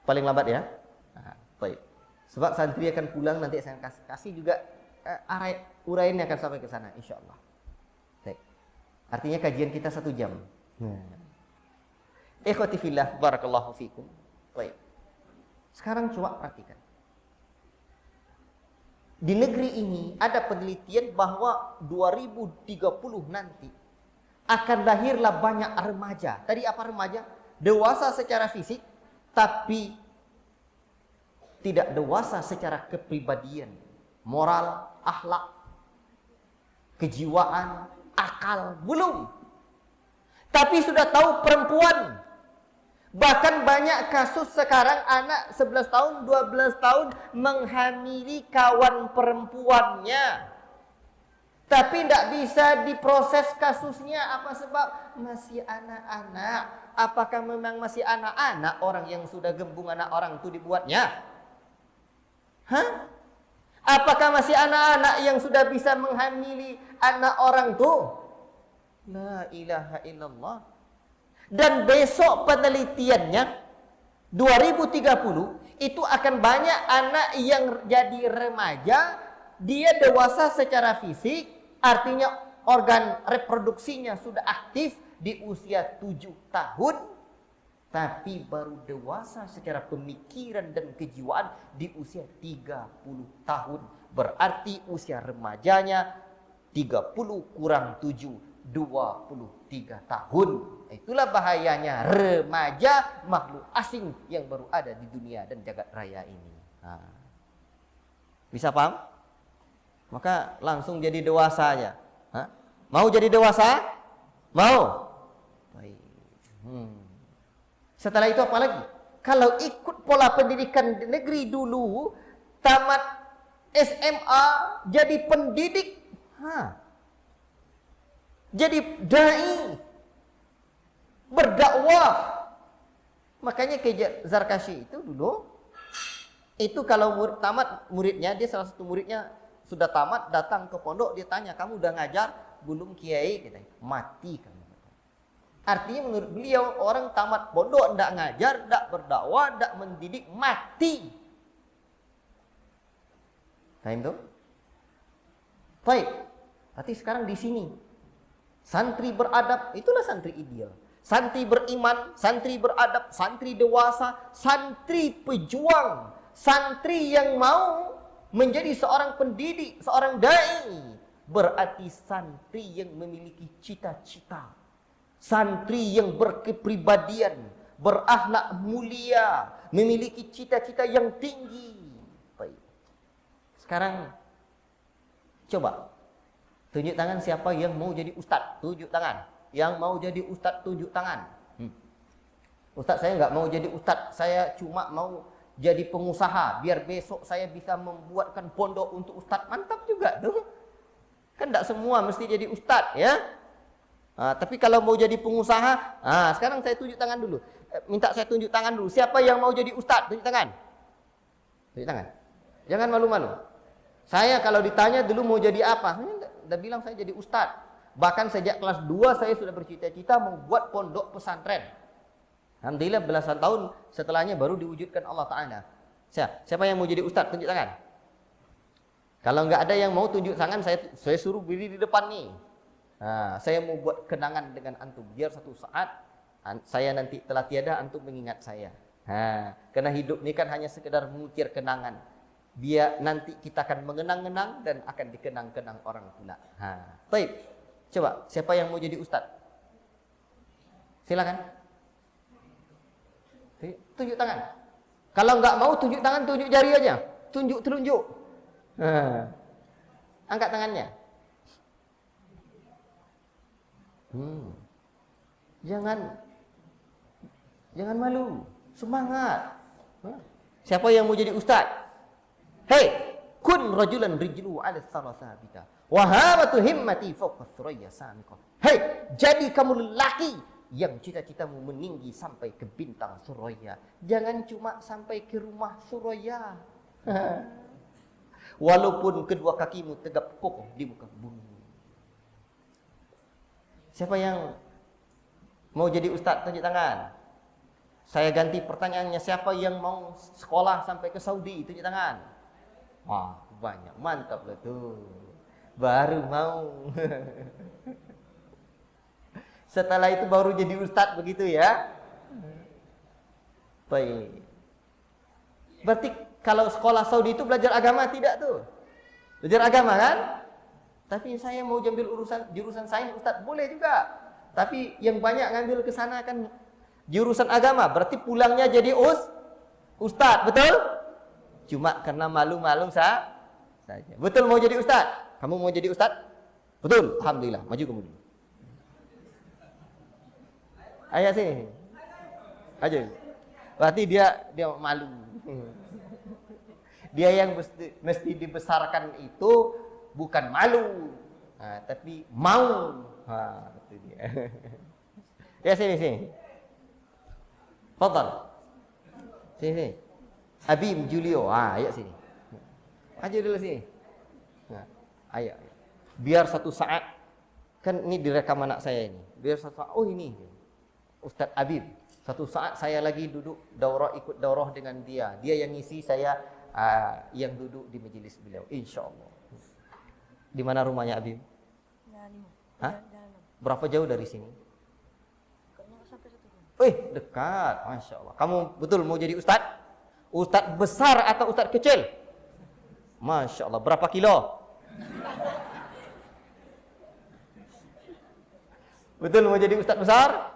paling lambat ya. Nah, baik. Sebab santri akan pulang, nanti saya kasih juga uraiannya akan sampai ke sana insyaallah. Baik. Artinya kajian kita 1 jam. Ikhwati fillah, barakallahu fikum. Baik. Sekarang coba perhatikan. Di negeri ini ada penelitian bahwa 2030 nanti akan lahirlah banyak remaja. Tadi apa remaja? Dewasa secara fisik, tapi tidak dewasa secara kepribadian, moral, akhlak, kejiwaan, akal, belum. Tapi sudah tahu perempuan. Bahkan banyak kasus sekarang anak 11 tahun, 12 tahun menghamili kawan perempuannya. Tapi tidak bisa diproses kasusnya. Apa sebab? Masih anak-anak. Apakah memang masih anak-anak orang yang sudah gembung anak orang itu dibuatnya? Hah? Apakah masih anak-anak yang sudah bisa menghamili anak orang itu? La ilaha illallah. Dan besok penelitiannya 2030 itu akan banyak anak yang jadi remaja, dia dewasa secara fisik, artinya organ reproduksinya sudah aktif di usia 7 tahun, tapi baru dewasa secara pemikiran dan kejiwaan di usia 30 tahun. Berarti usia remajanya 30 kurang 7, 23 tahun. Itulah bahayanya remaja, makhluk asing yang baru ada di dunia dan jagat raya ini. Bisa paham? Maka langsung jadi dewasa aja. Mau jadi dewasa? Mau? Baik. Setelah itu apa lagi? Kalau ikut pola pendidikan di negeri dulu, tamat SMA jadi pendidik, jadi dai, berdakwah. Makanya Kiai Zarkashi itu dulu, itu kalau murid tamat, muridnya, dia salah satu muridnya sudah tamat, datang ke pondok, dia tanya, kamu udah ngajar? Belum Kiai, katanya. Mati kamu. Artinya menurut beliau, orang tamat pondok, tidak ngajar, tidak berdakwah, tidak mendidik, mati. Faham tuh? Baik. Berarti sekarang di sini, santri beradab, itulah santri ideal. Santri beriman, santri beradab, santri dewasa, santri pejuang, santri yang mau menjadi seorang pendidik, seorang dai. Berarti santri yang memiliki cita-cita, santri yang berkepribadian, berakhlak mulia, memiliki cita-cita yang tinggi. Baik. Sekarang coba tunjuk tangan siapa yang mau jadi ustadz, tunjuk tangan. Yang mau jadi ustadz, tunjuk tangan. Ustadz, saya nggak mau jadi ustadz, saya cuma mau jadi pengusaha, biar besok saya bisa membuatkan pondok untuk ustadz. Mantap juga tuh. Kan tidak semua mesti jadi ustadz ya. Tapi kalau mau jadi pengusaha, sekarang saya tunjuk tangan dulu. Minta saya tunjuk tangan dulu. Siapa yang mau jadi ustadz? Tunjuk tangan. Tunjuk tangan. Jangan malu-malu. Saya kalau ditanya dulu mau jadi apa? Udah bilang saya jadi ustadz. Bahkan sejak kelas 2 saya sudah bercita-cita membuat pondok pesantren. Alhamdulillah belasan tahun setelahnya baru diwujudkan Allah Ta'ala. Siapa yang mau jadi ustadz? Tunjuk tangan. Kalau nggak ada yang mau tunjuk tangan, saya suruh berdiri di depan nih. Saya mau buat kenangan dengan antum. Biar satu saat saya nanti telah tiada, antum mengingat saya. Karena hidup ini kan hanya sekedar mengukir kenangan. Biar nanti kita akan mengenang-kenang dan akan dikenang-kenang orang pula. Baik. Coba, siapa yang mau jadi ustadz? Silakan. Tunjuk tangan. Kalau nggak mau tunjuk tangan, tunjuk jari aja. Tunjuk. Angkat tangannya. Jangan malu. Semangat. Siapa yang mau jadi ustaz? Hei, kun rajulan rijlu 'ala sarasabita. Wa hamatu himmati fawqa thuraya samiqah. Hei, jadi kamu lelaki yang cita-citamu meninggi sampai ke bintang Suraya. Jangan cuma sampai ke rumah Suraya. Walaupun kedua kakimu tegap kokoh di muka bumi. Siapa yang mau jadi ustadz? Tunjuk tangan. Saya ganti pertanyaannya. Siapa yang mau sekolah sampai ke Saudi? Tunjuk tangan. Wah, banyak. Mantap lah tuh. Baru mau. Setelah itu baru jadi ustadz begitu ya. Baik. Berarti kalau sekolah Saudi itu belajar agama tidak tuh? Belajar agama kan? Tapi saya mau ambil jurusan sains ustadz, boleh juga. Tapi yang banyak ngambil ke sana kan jurusan agama, berarti pulangnya jadi ustadz, betul? Cuma karena malu-malu saja. Betul mau jadi ustaz? Kamu mau jadi ustaz? Betul, alhamdulillah. Maju kamu dulu. Ayo sini. Aja. Berarti dia malu. Dia yang mesti dibesarkan itu bukan malu, tapi mau. Itu dia. Ya sini. Fadhal. Sini. Abim Julio. Ayo sini. Aja dulu sini. Ayo. Biar satu saat, kan ini direkam anak saya ini. Biar satu saat, oh ini Ustaz Abib. Satu saat saya lagi duduk ikut daurah dengan dia. Dia yang ngisi, saya yang duduk di majelis beliau. Insyaallah. Di mana rumahnya Abib? Hah? Berapa jauh dari sini? Dekat. Masya Allah. Kamu betul mau jadi ustaz? Ustaz besar atau ustaz kecil? Masya Allah. Berapa kilo? Betul mau jadi ustaz besar?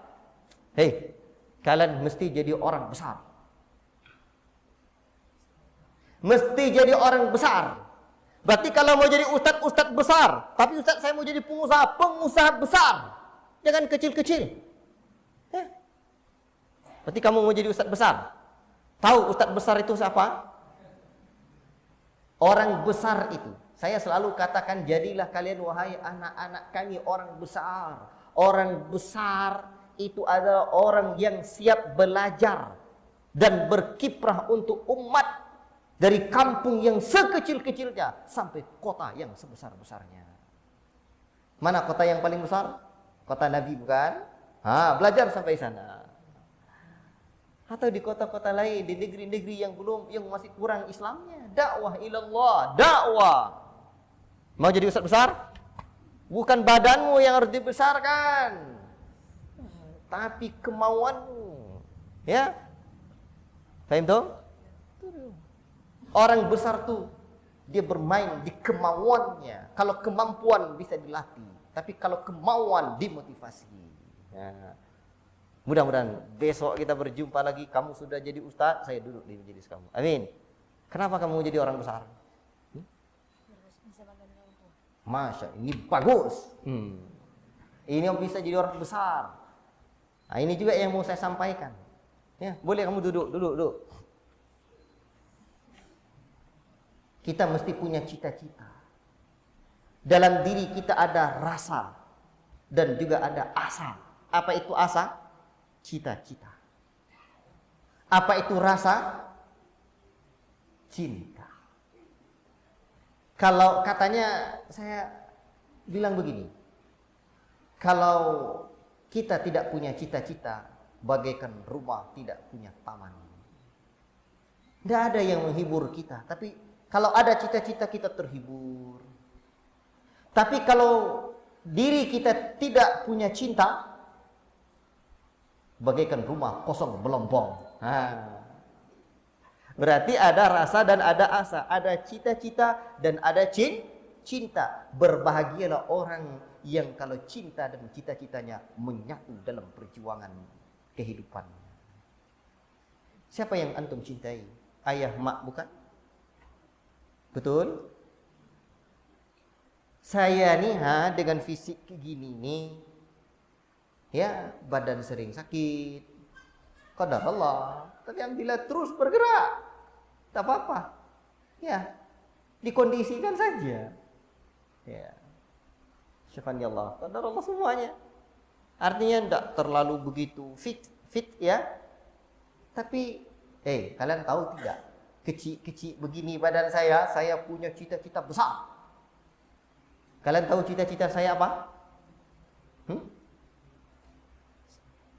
Hei, kalian mesti jadi orang besar. Mesti jadi orang besar. Berarti kalau mau jadi ustaz besar. Tapi ustaz saya mau jadi pengusaha besar. Jangan kecil-kecil. Berarti kamu mau jadi ustaz besar. Tahu ustaz besar itu siapa? Orang besar itu. Saya selalu katakan, jadilah kalian wahai anak-anak kami orang besar. Orang besar itu adalah orang yang siap belajar dan berkiprah untuk umat. Dari kampung yang sekecil-kecilnya sampai kota yang sebesar-besarnya. Mana kota yang paling besar? Kota Nabi bukan? Belajar sampai sana. Atau di kota-kota lain, di negeri-negeri yang masih kurang Islamnya. Dakwah ilallah, dakwah. Mau jadi ustaz besar? Bukan badanmu yang harus dibesarkan, tapi kemauanmu. Ya? Paham tuh? Orang besar tuh dia bermain di kemauannya. Kalau kemampuan bisa dilatih, tapi kalau kemauan dimotivasi. Mudah-mudahan besok kita berjumpa lagi. Kamu sudah jadi ustaz, saya duduk di majelis kamu. Amin. Kenapa kamu jadi orang besar? Masya, ini bagus. Ini yang bisa jadi orang besar. Ini juga yang mau saya sampaikan. Ya, boleh kamu duduk. Kita mesti punya cita-cita. Dalam diri kita ada rasa dan juga ada asa. Apa itu asa? Cita-cita. Apa itu rasa? Cinta. Kalau katanya saya bilang begini. Kalau kita tidak punya cita-cita, bagaikan rumah tidak punya taman. Tidak ada yang menghibur kita, tapi kalau ada cita-cita kita terhibur. Tapi kalau diri kita tidak punya cinta, bagaikan rumah kosong melompong. Berarti ada rasa dan ada asa, ada cita-cita dan ada cinta. Berbahagialah orang yang kalau cinta dan cita-citanya menyatu dalam perjuangan kehidupan. Siapa yang antum cintai? Ayah, mak bukan? Betul? Saya nih dengan fisik gini nih, ya badan sering sakit, qadar Allah. Tapi alhamdulillah terus bergerak, tak apa-apa. Ya, dikondisikan saja. Ya, syafani Allah, qadar Allah semuanya. Artinya tidak terlalu begitu fit ya. Tapi, kalian tahu tidak? Kecil-kecil begini badan saya punya cita-cita besar. Kalian tahu cita-cita saya apa?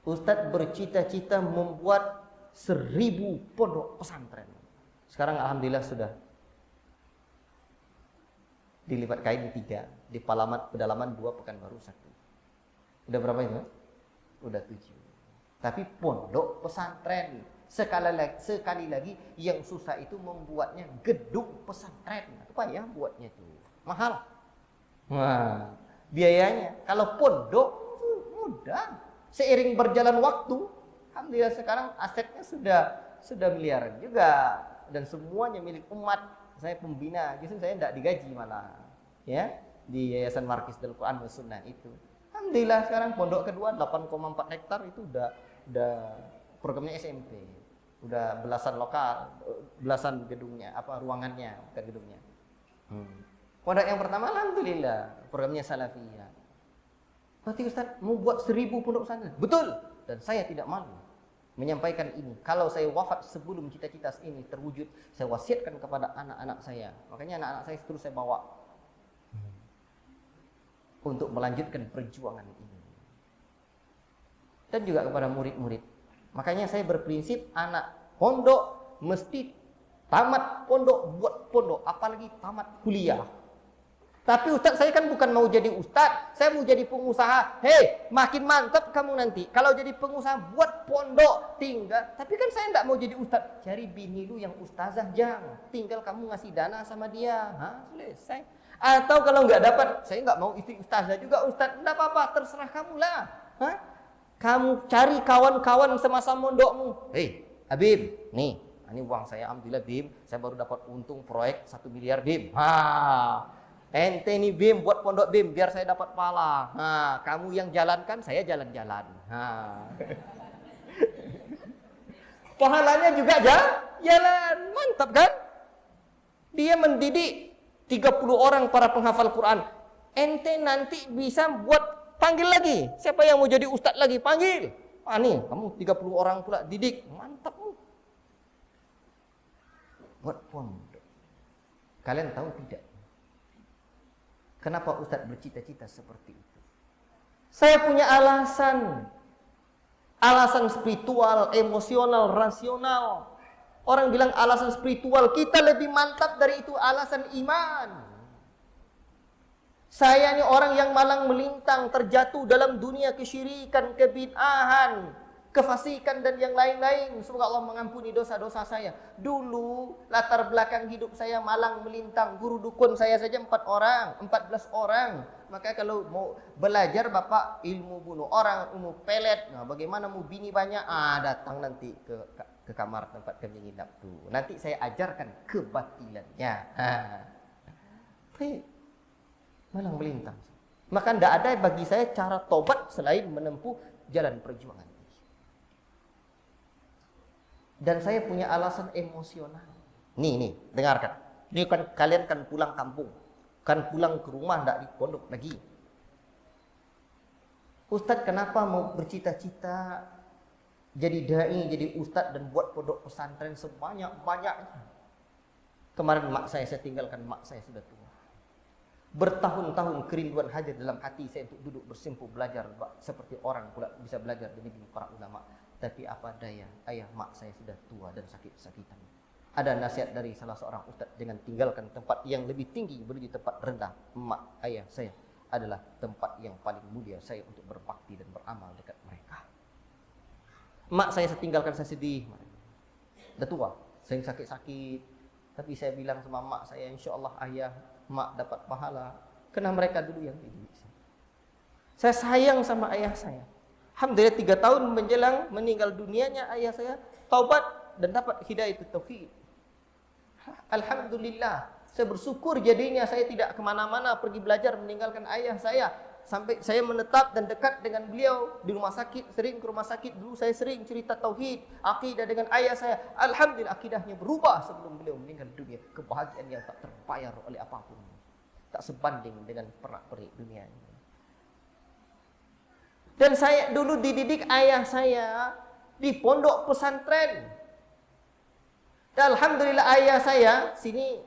Ustadz bercita-cita membuat 1000 pondok pesantren. Sekarang alhamdulillah sudah dilipat kain 3, di pedalaman 2, Pekanbaru 1. Udah berapa itu? Udah 7. Tapi pondok pesantren. Sekali lagi yang susah itu membuatnya gedung pesantren. Itu payah buatnya tuh. Mahal. Wah, biayanya. Kalau pondok mudah. Seiring berjalan waktu, alhamdulillah sekarang asetnya sudah miliaran juga. dan semuanya milik umat. Saya pembina, justru saya tidak digaji malah. Ya, di Yayasan Markis Darul Quran was Sunnah itu. Alhamdulillah sekarang pondok kedua 8,4 hektar itu udah programnya SMP. Udah belasan lokal, belasan gedungnya, ruangannya, bukan gedungnya. Pondok yang pertama alhamdulillah programnya Salafiyah. Berarti Ustaz mau buat 1000 pondok pesantren. Betul. Dan saya tidak malu menyampaikan ini. Kalau saya wafat sebelum cita-cita ini terwujud, saya wasiatkan kepada anak-anak saya. Makanya anak-anak saya terus saya bawa untuk melanjutkan perjuangan ini. Dan juga kepada murid-murid. Makanya saya berprinsip anak pondok mesti tamat pondok, buat pondok, apalagi tamat kuliah. Tapi Ustaz, saya kan bukan mau jadi Ustaz, saya mau jadi pengusaha. Hei, makin mantap kamu nanti. Kalau jadi pengusaha, buat pondok, tinggal. Tapi kan saya tidak mau jadi Ustaz. Cari bini lu yang ustazah, Jang. Tinggal kamu ngasih dana sama dia. Selesai. Atau kalau nggak dapat, saya nggak mau istri ustazah juga, Ustaz. Tidak apa-apa, terserah kamu lah. Kamu cari kawan-kawan semasa mondokmu. Hei, Habib, nih, ini uang saya, alhamdulillah Bim. Saya baru dapat untung proyek 1 miliar Bim. Ente nih Bim, buat pondok Bim, biar saya dapat pahala. Kamu yang jalankan, saya jalan-jalan. Pahalanya juga jalan. Mantap kan? Dia mendidik 30 orang para penghafal Quran. Ente nanti bisa buat panggil lagi. Siapa yang mau jadi ustadz lagi? Panggil. Nih, kamu 30 orang pula didik. Mantap. Buat pondok. Kalian tahu tidak? Kenapa Ustadz bercita-cita seperti itu? Saya punya alasan. Alasan spiritual, emosional, rasional. Orang bilang alasan spiritual, kita lebih mantap dari itu alasan iman. Saya ini orang yang malang melintang, terjatuh dalam dunia kesyirikan, kebid'ahan, kefasikan dan yang lain-lain. Semoga Allah mengampuni dosa-dosa saya. Dulu latar belakang hidup saya malang melintang. Guru dukun saya saja 14 orang. Maka kalau mau belajar Bapak ilmu bunuh orang, ilmu pelet, bagaimana mau bini banyak, datang nanti ke kamar tempat kami nginap tuh. Nanti saya ajarkan kebatilannya. Malang melintang. Maka tidak ada bagi saya cara tobat selain menempuh jalan perjuangan. Dan saya punya alasan emosional. Nih, dengarkan. Ini kan kalian kan pulang kampung. Kan pulang ke rumah, tidak di pondok lagi. Ustadz kenapa mau bercita-cita jadi da'i, jadi ustadz dan buat pondok pesantren sebanyak-banyaknya? Kemarin saya tinggalkan mak saya sudah tua. Bertahun-tahun kerinduan hadir dalam hati saya untuk duduk bersimpuh belajar seperti orang pula bisa belajar di negeri para ulama. Tapi apa daya, ayah mak saya sudah tua dan sakit-sakitan. Ada nasihat dari salah seorang ustaz, jangan tinggalkan tempat yang lebih tinggi menuju tempat rendah. Mak ayah saya adalah tempat yang paling mulia saya untuk berbakti dan beramal dekat mereka. Mak saya tinggalkan, saya sedih. Sudah tua, saya sakit-sakit. Tapi saya bilang sama mak saya, insya Allah ayah, mak dapat pahala. Karena mereka dulu yang dididik saya. Saya sayang sama ayah saya. Alhamdulillah 3 tahun menjelang meninggal dunianya ayah saya taubat dan dapat hidayah tauhid. Alhamdulillah, saya bersyukur jadinya saya tidak kemana-mana pergi belajar meninggalkan ayah saya. Sampai saya menetap dan dekat dengan beliau di rumah sakit, sering ke rumah sakit. Dulu saya sering cerita tauhid, akidah dengan ayah saya. Alhamdulillah akidahnya berubah sebelum beliau meninggal dunia. Kebahagiaan yang tak terbayar oleh apapun. Tak sebanding dengan perak-perik dunia ini. Dan saya dulu dididik ayah saya di pondok pesantren. Dan alhamdulillah ayah saya sini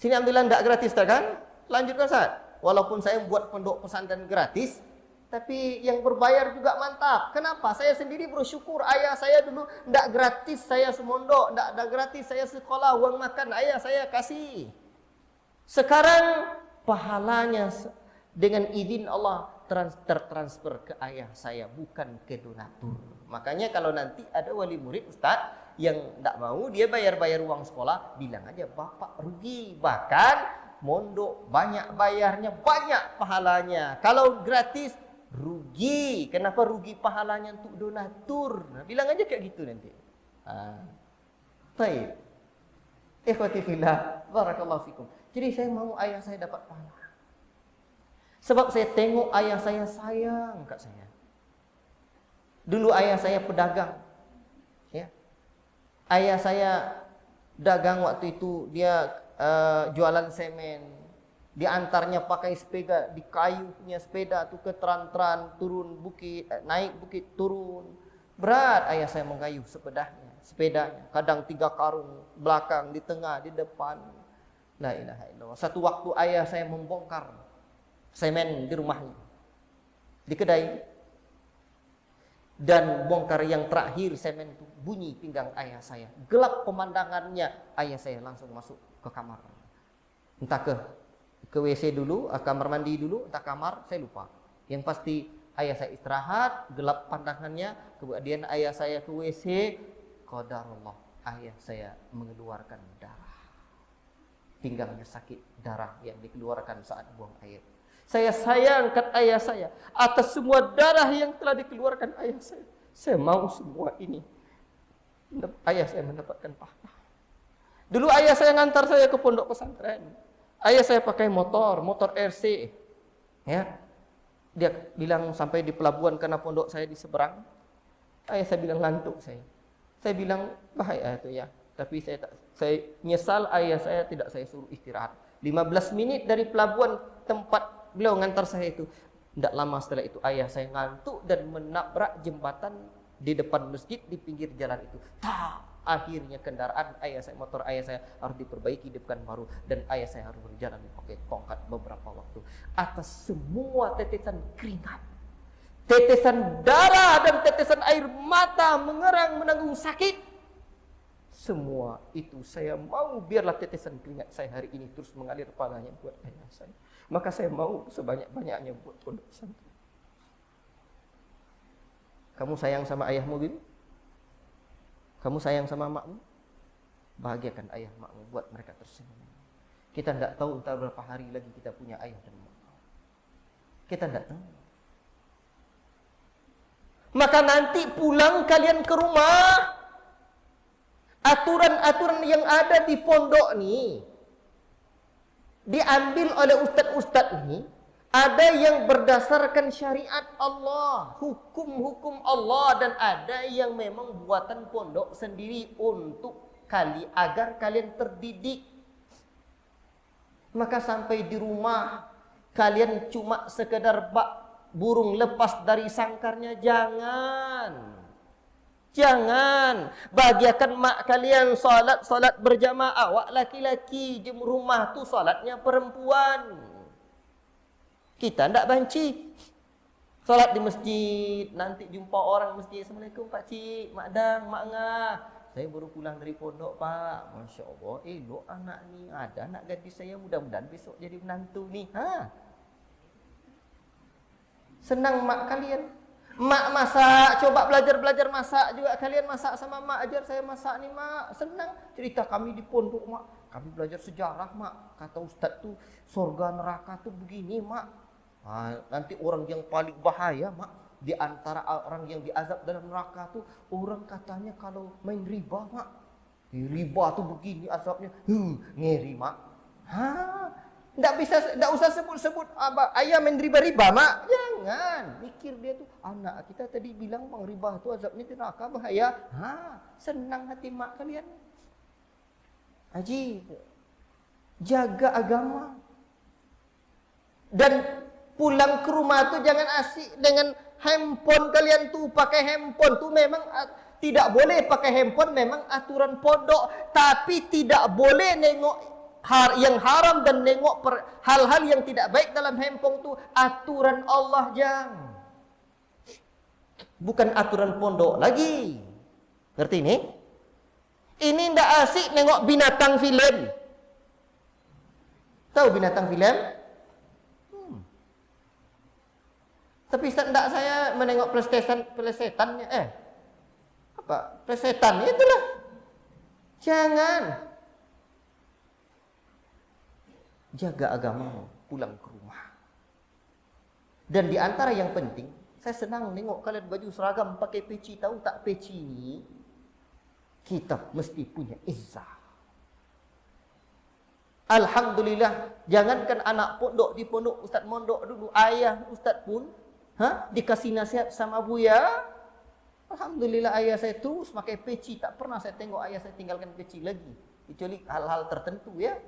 alhamdulillah tidak gratis kan? Lanjutkan Ustaz. Walaupun saya buat pondok pesantren gratis, tapi yang berbayar juga mantap. Kenapa? Saya sendiri bersyukur ayah saya dulu tidak gratis saya semondok, tidak gratis saya sekolah, uang makan ayah saya kasih. Sekarang pahalanya dengan izin Allah tertransfer ke ayah saya, bukan ke donatur. Makanya kalau nanti ada wali murid Ustaz yang tidak mau dia bayar uang sekolah, bilang aja Bapak rugi. Bahkan mondok banyak bayarnya, banyak pahalanya. Kalau gratis rugi. Kenapa rugi pahalanya untuk donatur? Bilang aja kayak gitu nanti. Baik. Ikhwati fillah, barakallahu fikum. Jadi saya mau ayah saya dapat pahala. Sebab saya tengok ayah saya sayang kat saya. Dulu ayah saya pedagang. Ya. Ayah saya dagang waktu itu, dia jualan semen. Diantarnya pakai sepeda, di kayu punya sepeda tu ke Teran-Teran, turun bukit, naik bukit, turun. Berat ayah saya mengayuh sepedanya. Kadang 3 karung, belakang, di tengah, di depan. La ilaha illallah. Satu waktu ayah saya membongkar semen di rumahnya, di kedai. Dan bongkar yang terakhir semen itu, bunyi pinggang ayah saya. Gelap pemandangannya, ayah saya langsung masuk ke kamar. Entah ke WC dulu, kamar mandi dulu, entah kamar, saya lupa. Yang pasti ayah saya istirahat, gelap pandangannya, kemudian ayah saya ke WC, qadarullah, ayah saya mengeluarkan darah. Pinggangnya sakit, darah yang dikeluarkan saat buang air. Saya sayangkan ayah saya atas semua darah yang telah dikeluarkan ayah saya. Saya mau semua ini ayah saya mendapatkan pahala. Dulu ayah saya ngantar saya ke pondok pesantren. Ayah saya pakai motor RC. Ya. Dia bilang sampai di pelabuhan karena pondok saya di seberang. Ayah saya bilang ngantuk saya. Saya bilang bahaya itu ya. Tapi saya nyesal ayah saya tidak saya suruh istirahat. 15 menit dari pelabuhan tempat beliau ngantar saya itu. Tidak lama setelah itu ayah saya ngantuk dan menabrak jembatan di depan masjid di pinggir jalan itu. Akhirnya kendaraan ayah saya, motor ayah saya harus diperbaiki di Pekanbaru dan ayah saya harus berjalan pakai tongkat beberapa waktu atas semua tetesan keringat, tetesan darah dan tetesan air mata mengerang menanggung sakit. Semua itu saya mau biarlah tetesan keringat saya hari ini terus mengalir padanya buat ayah saya. Maka saya mau sebanyak-banyaknya buat pondok pesantren. Kamu sayang sama ayahmu, Bibi? Kamu sayang sama makmu? Bahagiakan ayah makmu, buat mereka tersenyum. Kita tidak tahu entah berapa hari lagi kita punya ayah dan mak. Kita tidak tahu. Maka nanti pulang kalian ke rumah, aturan-aturan yang ada di pondok ni diambil oleh ustaz-ustaz ni. Ada yang berdasarkan syariat Allah, hukum-hukum Allah, dan ada yang memang buatan pondok sendiri untuk agar kalian terdidik. Maka sampai di rumah kalian cuma sekedar burung lepas dari sangkarnya, jangan. Jangan. Bahagiakan mak kalian salat berjamaah. Awak laki-laki di rumah tu salatnya perempuan. Kita tidak banci. Salat di masjid, nanti jumpa orang masjid, Assalamualaikum Pak Cik, Mak Dang, Mak Ngah. Saya baru pulang dari pondok, Pak. Masya Allah, elok anak ni. Ada anak gadis saya, mudah-mudahan besok jadi menantu ni. Senang mak kalian. Mak masak, coba belajar masak juga. Kalian masak sama mak, ajar saya masak ni, Mak. Senang. Cerita kami di pondok, Mak. Kami belajar sejarah, Mak. Kata Ustaz tu, surga neraka tu begini, Mak. Nanti orang yang paling bahaya, Mak, di antara orang yang diazab dalam neraka tu, orang katanya kalau main riba, Mak. Riba tu begini azabnya. Ngeri, Mak. Tak usah sebut-sebut ayah main riba-riba, Mak. Jangan. Mikir dia tu, anak kita tadi bilang bang riba tu azabnya di neraka bahaya. Senang hati mak kalian. Haji, jaga agama. Dan pulang ke rumah tu jangan asik dengan handphone kalian tu. Pakai handphone tu memang tidak boleh pakai handphone, memang aturan pondok. Tapi tidak boleh nengok yang haram dan nengok hal-hal yang tidak baik dalam handphone tu. Aturan Allah, jang. Bukan aturan pondok lagi. Ngerti ni? Ini tidak asik nengok binatang filem. Tahu binatang filem? Tapi tidak saya menengok plesetannya. Plesetan itulah. Jangan. Jaga agama, pulang ke rumah. Dan di antara yang penting, saya senang nengok kalian baju seragam pakai peci. Tahu tak peci ni? Kita mesti punya izzah. Alhamdulillah, jangankan anak pondok di pondok ustaz mondok dulu, ayah ustaz pun dikasih nasihat sama Buya. Alhamdulillah ayah saya terus pakai peci, tak pernah saya tengok ayah saya tinggalkan peci lagi, kecuali hal-hal tertentu ya.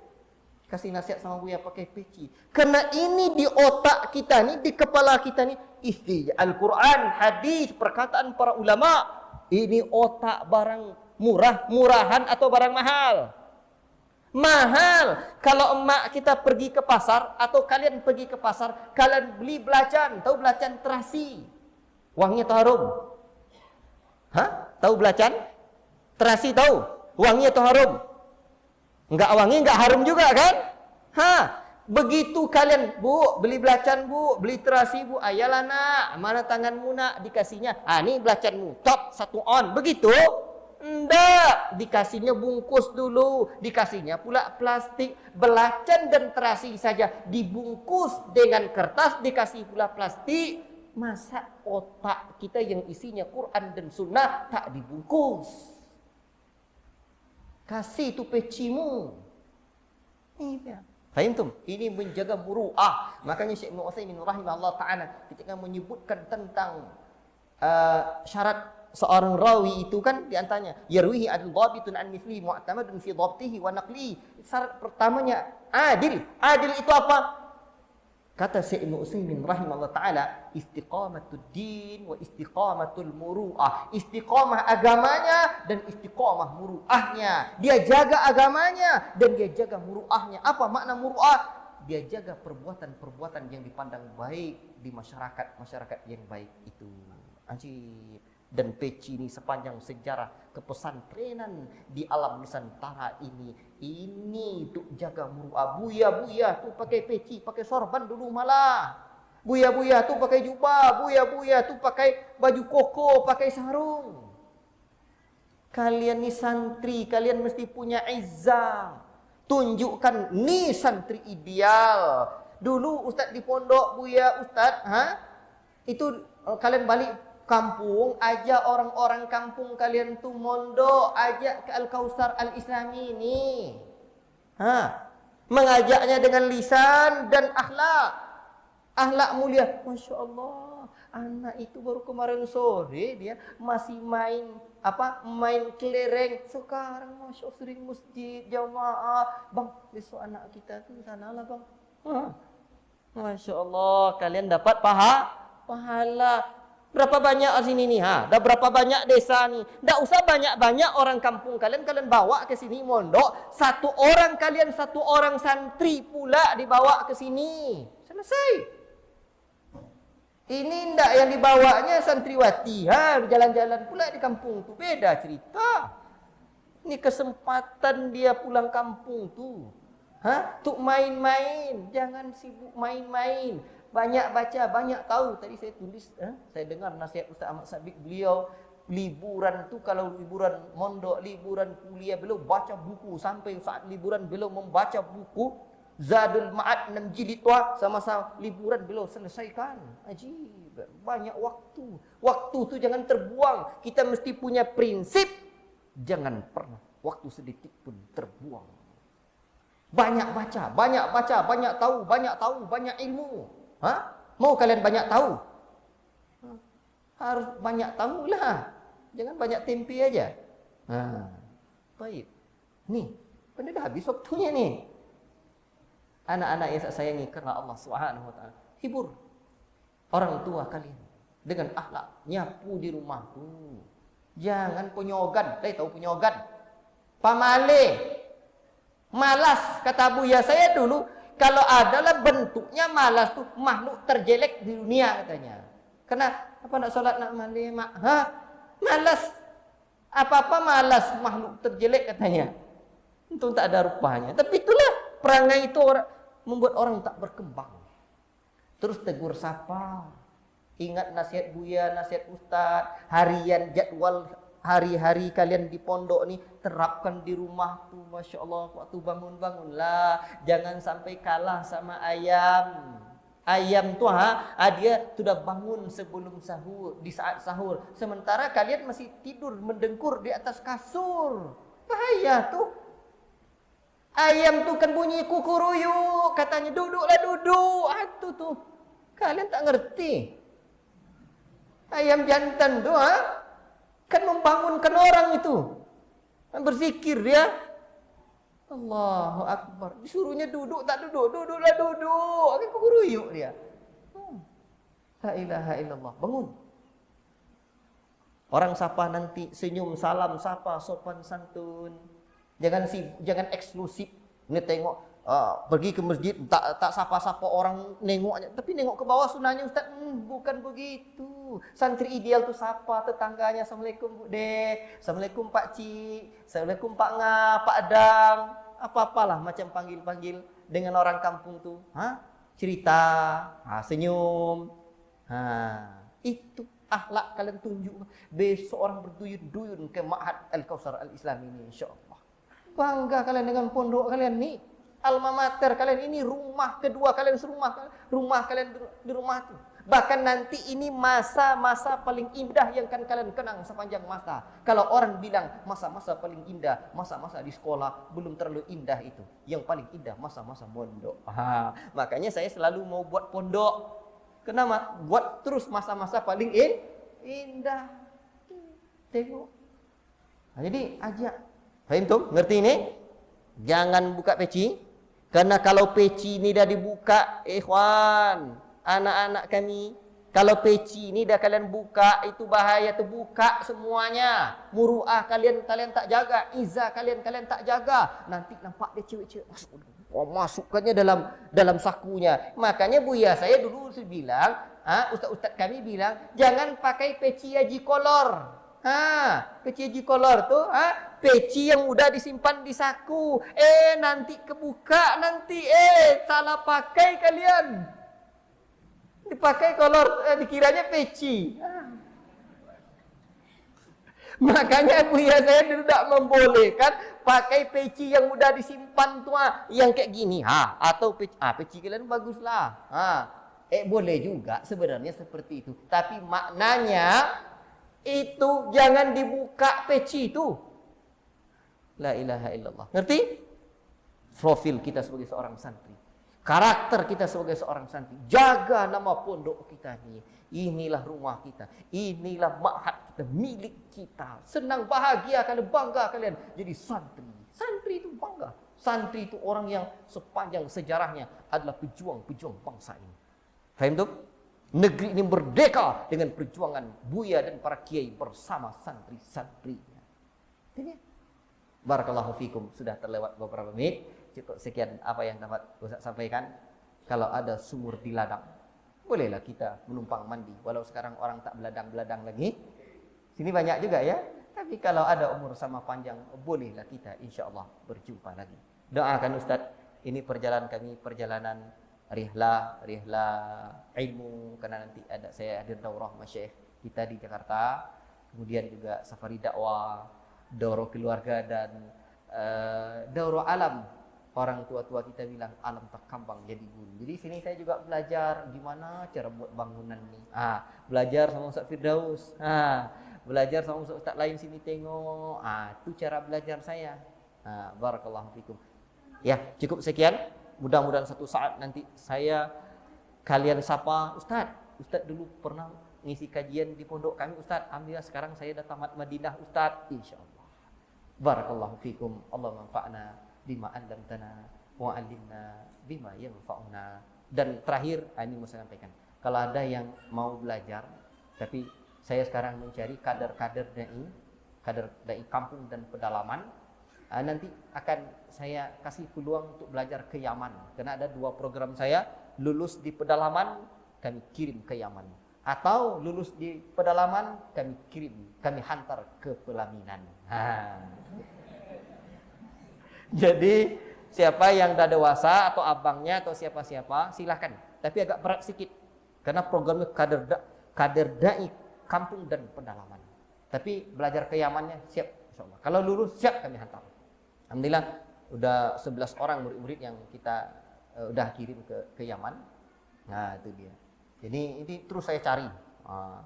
Kasih nasihat sama Buya pakai peci. Karena ini di otak kita ni, di kepala kita ni, Al-Quran, hadis, perkataan para ulama. Ini otak barang murahan atau barang mahal? Mahal. Kalau emak kita pergi ke pasar atau kalian pergi ke pasar, kalian beli belacan, tahu belacan terasi? Wanginya atau harum? Tahu belacan? Terasi tahu? Wangi atau harum? Enggak wangi, enggak harum juga kan? Begitu kalian, Bu, beli belacan Bu, beli terasi Bu, ayalah nak, mana tanganmu nak, dikasihnya, ini belacanmu, top 1 on, begitu? Enggak, dikasihnya bungkus dulu, dikasihnya pula plastik. Belacan dan terasi saja dibungkus dengan kertas, dikasih pula plastik. Masa otak kita yang isinya Quran dan Sunnah tak dibungkus? Kasih tu pecimu. Ini faham tum? Ini menjaga muru'ah. Makanya Syekh Ibn Utsaimin rahimahullah ta'ala ketika menyebutkan tentang syarat seorang rawi itu kan diantaranya yarwihi adil dhabitun an mithli mu'tamadun fi dhabtihi wa naqli. Syarat pertamanya adil. Adil itu apa? Kata Syekh Ibn Utsaimin rahimahullah taala, istiqamatud din wa istiqamatul muru'ah. Istiqamah agamanya dan istiqamah muru'ahnya. Dia jaga agamanya dan dia jaga muru'ahnya. Apa makna muru'ah? Dia jaga perbuatan-perbuatan yang dipandang baik di masyarakat yang baik itu. Ajib. Dan peci ini sepanjang sejarah kepesantrenan di alam Nusantara ini untuk jaga muru'ah. Buya tu pakai peci, pakai sorban dulu malah. Buya tu pakai jubah, buya tu pakai baju koko, pakai sarung. Kalian ni santri, kalian mesti punya izzah. Tunjukkan ni santri ideal. Dulu ustaz di pondok, Buya ustaz, itu kalian balik kampung, ajak orang-orang kampung kalian tu mondok, ajak ke Al-Kausar Al-Islami ini. Mengajaknya dengan lisan dan akhlak. Akhlak mulia. Masya Allah, anak itu baru kemarin sore dia masih main kelereng. Sekarang Masya Allah sering masjid jamaah. Bang, besok anak kita tu sanalah bang. Masya Allah, kalian dapat pahala. Berapa banyak di sini nih? Dah berapa banyak desa nih? Dah usah banyak-banyak orang kampung kalian bawa ke sini mondok. Satu orang santri pula dibawa ke sini. Selesai. Ini ndak yang dibawanya santriwati. Jalan-jalan pula di kampung tu. Beda cerita. Ini kesempatan dia pulang kampung tu. Untuk main-main. Jangan sibuk main-main. Banyak baca, banyak tahu. Tadi saya tulis, saya dengar nasihat Ustaz Ahmad Sabik, beliau liburan tu, kalau liburan mondok, liburan kuliah, beliau baca buku. Sampai saat liburan beliau membaca buku Zadul Ma'ad 6 jilid tua. Sama-sama liburan beliau selesaikan. Ajib, banyak waktu. Waktu tu jangan terbuang. Kita mesti punya prinsip, jangan pernah waktu sedikit pun terbuang. Banyak baca, banyak tahu, banyak ilmu. Mau kalian banyak tahu? Harus banyak tahu lah. Jangan banyak tempe aja. Baik. Nih, pada dah habis waktunya nih. Anak-anak yang saya sayangi karena Allah Subhanahu wa taala. Hibur orang tua kalian dengan akhlak, nyapu di rumah tuh. Jangan penyogan. Tahu penyogan? Pamale. Malas kata Buya saya dulu. Kalau adalah bentuknya malas tuh makhluk terjelek di dunia katanya. Kenapa nak solat nak mandi mak? Malas. Apa-apa malas, makhluk terjelek katanya. Itu tak ada rupanya. Tapi itulah perangai itu membuat orang tak berkembang. Terus tegur sapa. Ingat nasihat Buya, nasihat Ustaz, harian jadwal hari-hari kalian di pondok ni terapkan di rumah tu. Masya Allah, waktu bangun-bangunlah, jangan sampai kalah sama ayam. Ayam tuh dia sudah bangun sebelum sahur, di saat sahur. Sementara kalian masih tidur mendengkur di atas kasur. Bahaya tuh. Ayam tuh kan bunyi kukuruyuk, katanya duduklah duduk. Itu tuh. Kalian tak ngerti. Ayam jantan tuh kan membangunkan orang itu. Berzikir dia. Allahu Akbar. Disuruhnya duduk, tak duduk. Duduklah duduk. Kan kukuruyuk dia. La ilaha illallah. Bangun. Orang sapa nanti senyum, salam, sapa, sopan santun. Jangan eksklusif. Ini tengok pergi ke masjid tak sapa-sapa orang nengoknya, tapi nengok ke bawah sunahnya Ustaz. Bukan begitu. Santri ideal tuh sapa tetangganya, Assalamualaikum Bu De, Assalamualaikum Pak Cik, Assalamualaikum Pak Nga, Pak Dang, apa-apalah macam panggil-panggil dengan orang kampung tuh. Cerita, senyum. Itu akhlak kalian tunjuk. Besok orang berduyun-duyun ke Ma'had Al-Kautsar Al-Islam ini insyaallah. Bangga kalian dengan pondok kalian nih. Alma mater kalian ini, rumah kedua kalian rumah kalian di rumah itu. Bahkan nanti ini masa-masa paling indah yang akan kalian kenang sepanjang masa. Kalau orang bilang masa-masa paling indah, masa-masa di sekolah belum terlalu indah itu. Yang paling indah masa-masa pondok. Makanya saya selalu mau buat pondok. Kenapa? Buat terus masa-masa paling indah. Tengok. Jadi ajak. Faham tuh? Ngerti ini? Jangan buka peci. Karena kalau peci ini dah dibuka, ikhwan, anak-anak kami, kalau peci ini dah kalian buka, itu bahaya, terbuka semuanya. Muruah kalian tak jaga, izzah kalian tak jaga. Nanti nampak dia cewek-cewek masukkannya dalam sakunya. Makanya Buya saya dulu bilang, ustaz-ustaz kami bilang, jangan pakai peci haji kolor. Peci haji kolor tuh, peci yang udah disimpan di saku. Nanti kebuka, salah pakai kalian. Dipakai kolor, dikiranya peci. Makanya Buya saya tidak membolehkan pakai peci yang udah disimpan tuh, yang kayak gini. Atau peci kalian baguslah. Boleh juga sebenarnya seperti itu. Tapi maknanya itu jangan dibuka peci itu. La ilaha illallah. Ngerti? Profil kita sebagai seorang santri, karakter kita sebagai seorang santri, jaga nama pondok kita ini. Inilah rumah kita, inilah ma'had kita, milik kita. Senang, bahagia kalian, bangga kalian jadi santri. Santri itu bangga. Santri itu orang yang sepanjang sejarahnya adalah pejuang-pejuang bangsa ini. Faham tuh? Negeri ini merdeka dengan perjuangan Buya dan para kiai bersama santri-santrinya. Ini barakallahu fikum. Sudah terlewat beberapa menit. Cukup sekian apa yang dapat Ustaz sampaikan. Kalau ada sumur di ladang, bolehlah kita menumpang mandi. Walau sekarang orang tak beladang-beladang lagi. Sini banyak juga ya. Tapi kalau ada umur sama panjang, bolehlah kita insya Allah berjumpa lagi. Doakan Ustaz, ini perjalanan kami, perjalanan rihlah ilmu, karena nanti saya hadir daurah masyayikh kita di Jakarta, kemudian juga safari dakwah, daurah keluarga dan daurah alam. Orang tua-tua kita bilang alam tak kambang jadi guru. Jadi sini saya juga belajar gimana cara buat bangunan nih. Belajar sama Ustaz Firdaus. Belajar sama Ustaz lain sini tengok. Itu cara belajar saya. Barakallahu fikum. Ya, cukup sekian. Mudah-mudahan satu saat nanti kalian sapa, Ustaz dulu pernah ngisi kajian di pondok kami Ustaz. Alhamdulillah sekarang saya dah tamat Madinah Ustaz. Insyaallah. Barakallahu fikum. Allah manfa'na bima 'allamtana wa 'allimna bima yanfa'una. Dan terakhir ini mau saya sampaikan. Kalau ada yang mau belajar, tapi saya sekarang mencari kader dai kampung dan pedalaman. Nanti akan saya kasih peluang untuk belajar ke Yaman. Karena ada 2 program saya, lulus di pedalaman, kami kirim ke Yaman. Atau lulus di pedalaman, kami hantar ke pelaminan. Jadi siapa yang dah dewasa atau abangnya atau siapa-siapa, silakan. Tapi agak berat sedikit. Karena programnya kader dai kampung dan pedalaman. Tapi belajar ke Yamannya siap insyaallah. Kalau lulus siap kami hantar. Alhamdulillah udah 11 orang murid-murid yang kita udah kirim ke Yaman. Nah, itu dia. Jadi ini terus saya cari.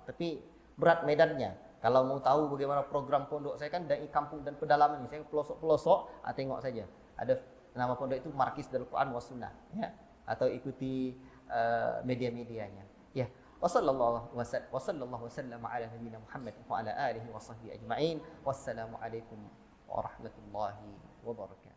Tapi berat medannya. Kalau mau tahu bagaimana program pondok saya kan dari kampung dan pedalaman, saya pelosok-pelosok, tengok saja. Ada nama pondok itu Markis Darul Quran was Sunnah, ya. Atau ikuti media-medianya. Ya. Wassallallahu wasallam ala nabiyina Muhammad wa ala alihi wa sahbihi ajma'in. Wassalamu alaikum warahmatullahi wabarakatuh.